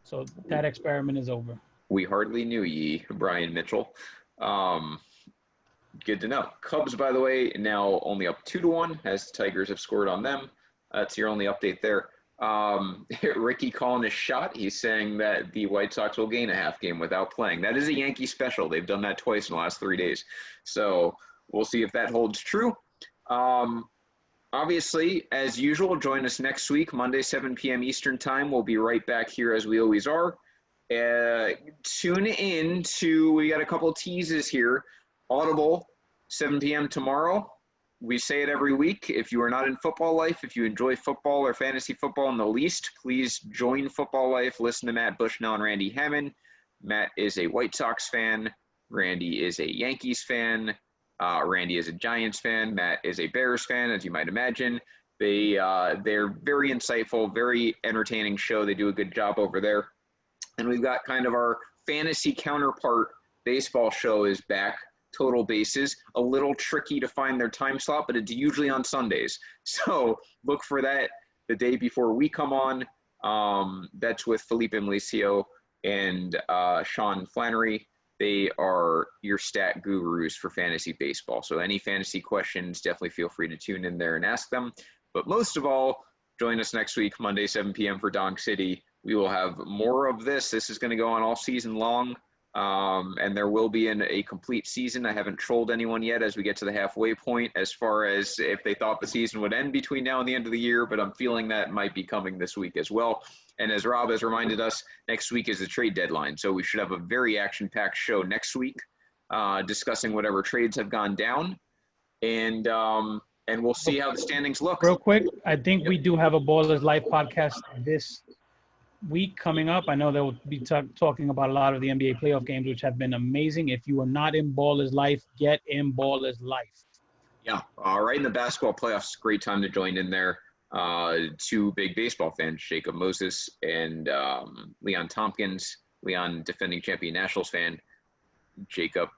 So that experiment is over. We hardly knew ye, Brian Mitchell. Good to know. Cubs, by the way, now only up 2-1 as the Tigers have scored on them. That's your only update there. Ricky calling his shot. He's saying that the White Sox will gain a half game without playing. That is a Yankee special. They've done that twice in the last 3 days. So we'll see if that holds true. Obviously, as usual, join us next week, Monday, 7 p.m. Eastern Time. We'll be right back here as we always are. Tune in to, we got a couple teases here. Audible, 7 p.m. tomorrow. We say it every week. If you are not in football life, if you enjoy football or fantasy football in the least, please join Football Life. Listen to Matt Bushnell and Randy Hammond. Matt is a White Sox fan. Randy is a Yankees fan. Randy is a Giants fan. Matt is a Bears fan, as you might imagine. They're very insightful, very entertaining show. They do a good job over there. And we've got kind of our fantasy counterpart baseball show is back, Total Bases. A little tricky to find their time slot, but it's usually on Sundays. So look for that the day before we come on. That's with Felipe Milicio and Sean Flannery. They are your stat gurus for fantasy baseball. So any fantasy questions, definitely feel free to tune in there and ask them. But most of all, join us next week, Monday, 7 p.m. for Donk City. We will have more of this. This is going to go on all season long, and there will be a complete season. I haven't trolled anyone yet as we get to the halfway point as far as if they thought the season would end between now and the end of the year, but I'm feeling that might be coming this week as well. And as Rob has reminded us, next week is the trade deadline, so we should have a very action-packed show next week discussing whatever trades have gone down, and we'll see how the standings look. Real quick, I think we do have a Ballers Life podcast this week coming up. I know they'll be talking about a lot of the NBA playoff games, which have been amazing. If you are not in Ballers Life, get in Ballers Life. Yeah, right in the basketball playoffs, great time to join in there. Two big baseball fans, Jacob Moses and Leon Tompkins. Leon, defending champion Nationals fan. Jacob,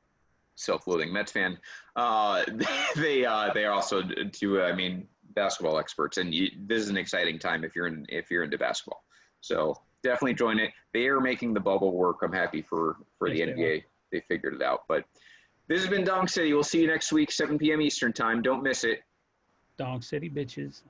self-loathing Mets fan. They are also two, basketball experts, and this is an exciting time if you're into basketball. So definitely join it. They are making the bubble work. I'm happy for the NBA. They figured it out. But this has been Donk City. We'll see you next week, 7 p.m. Eastern time. Don't miss it. Donk City, bitches.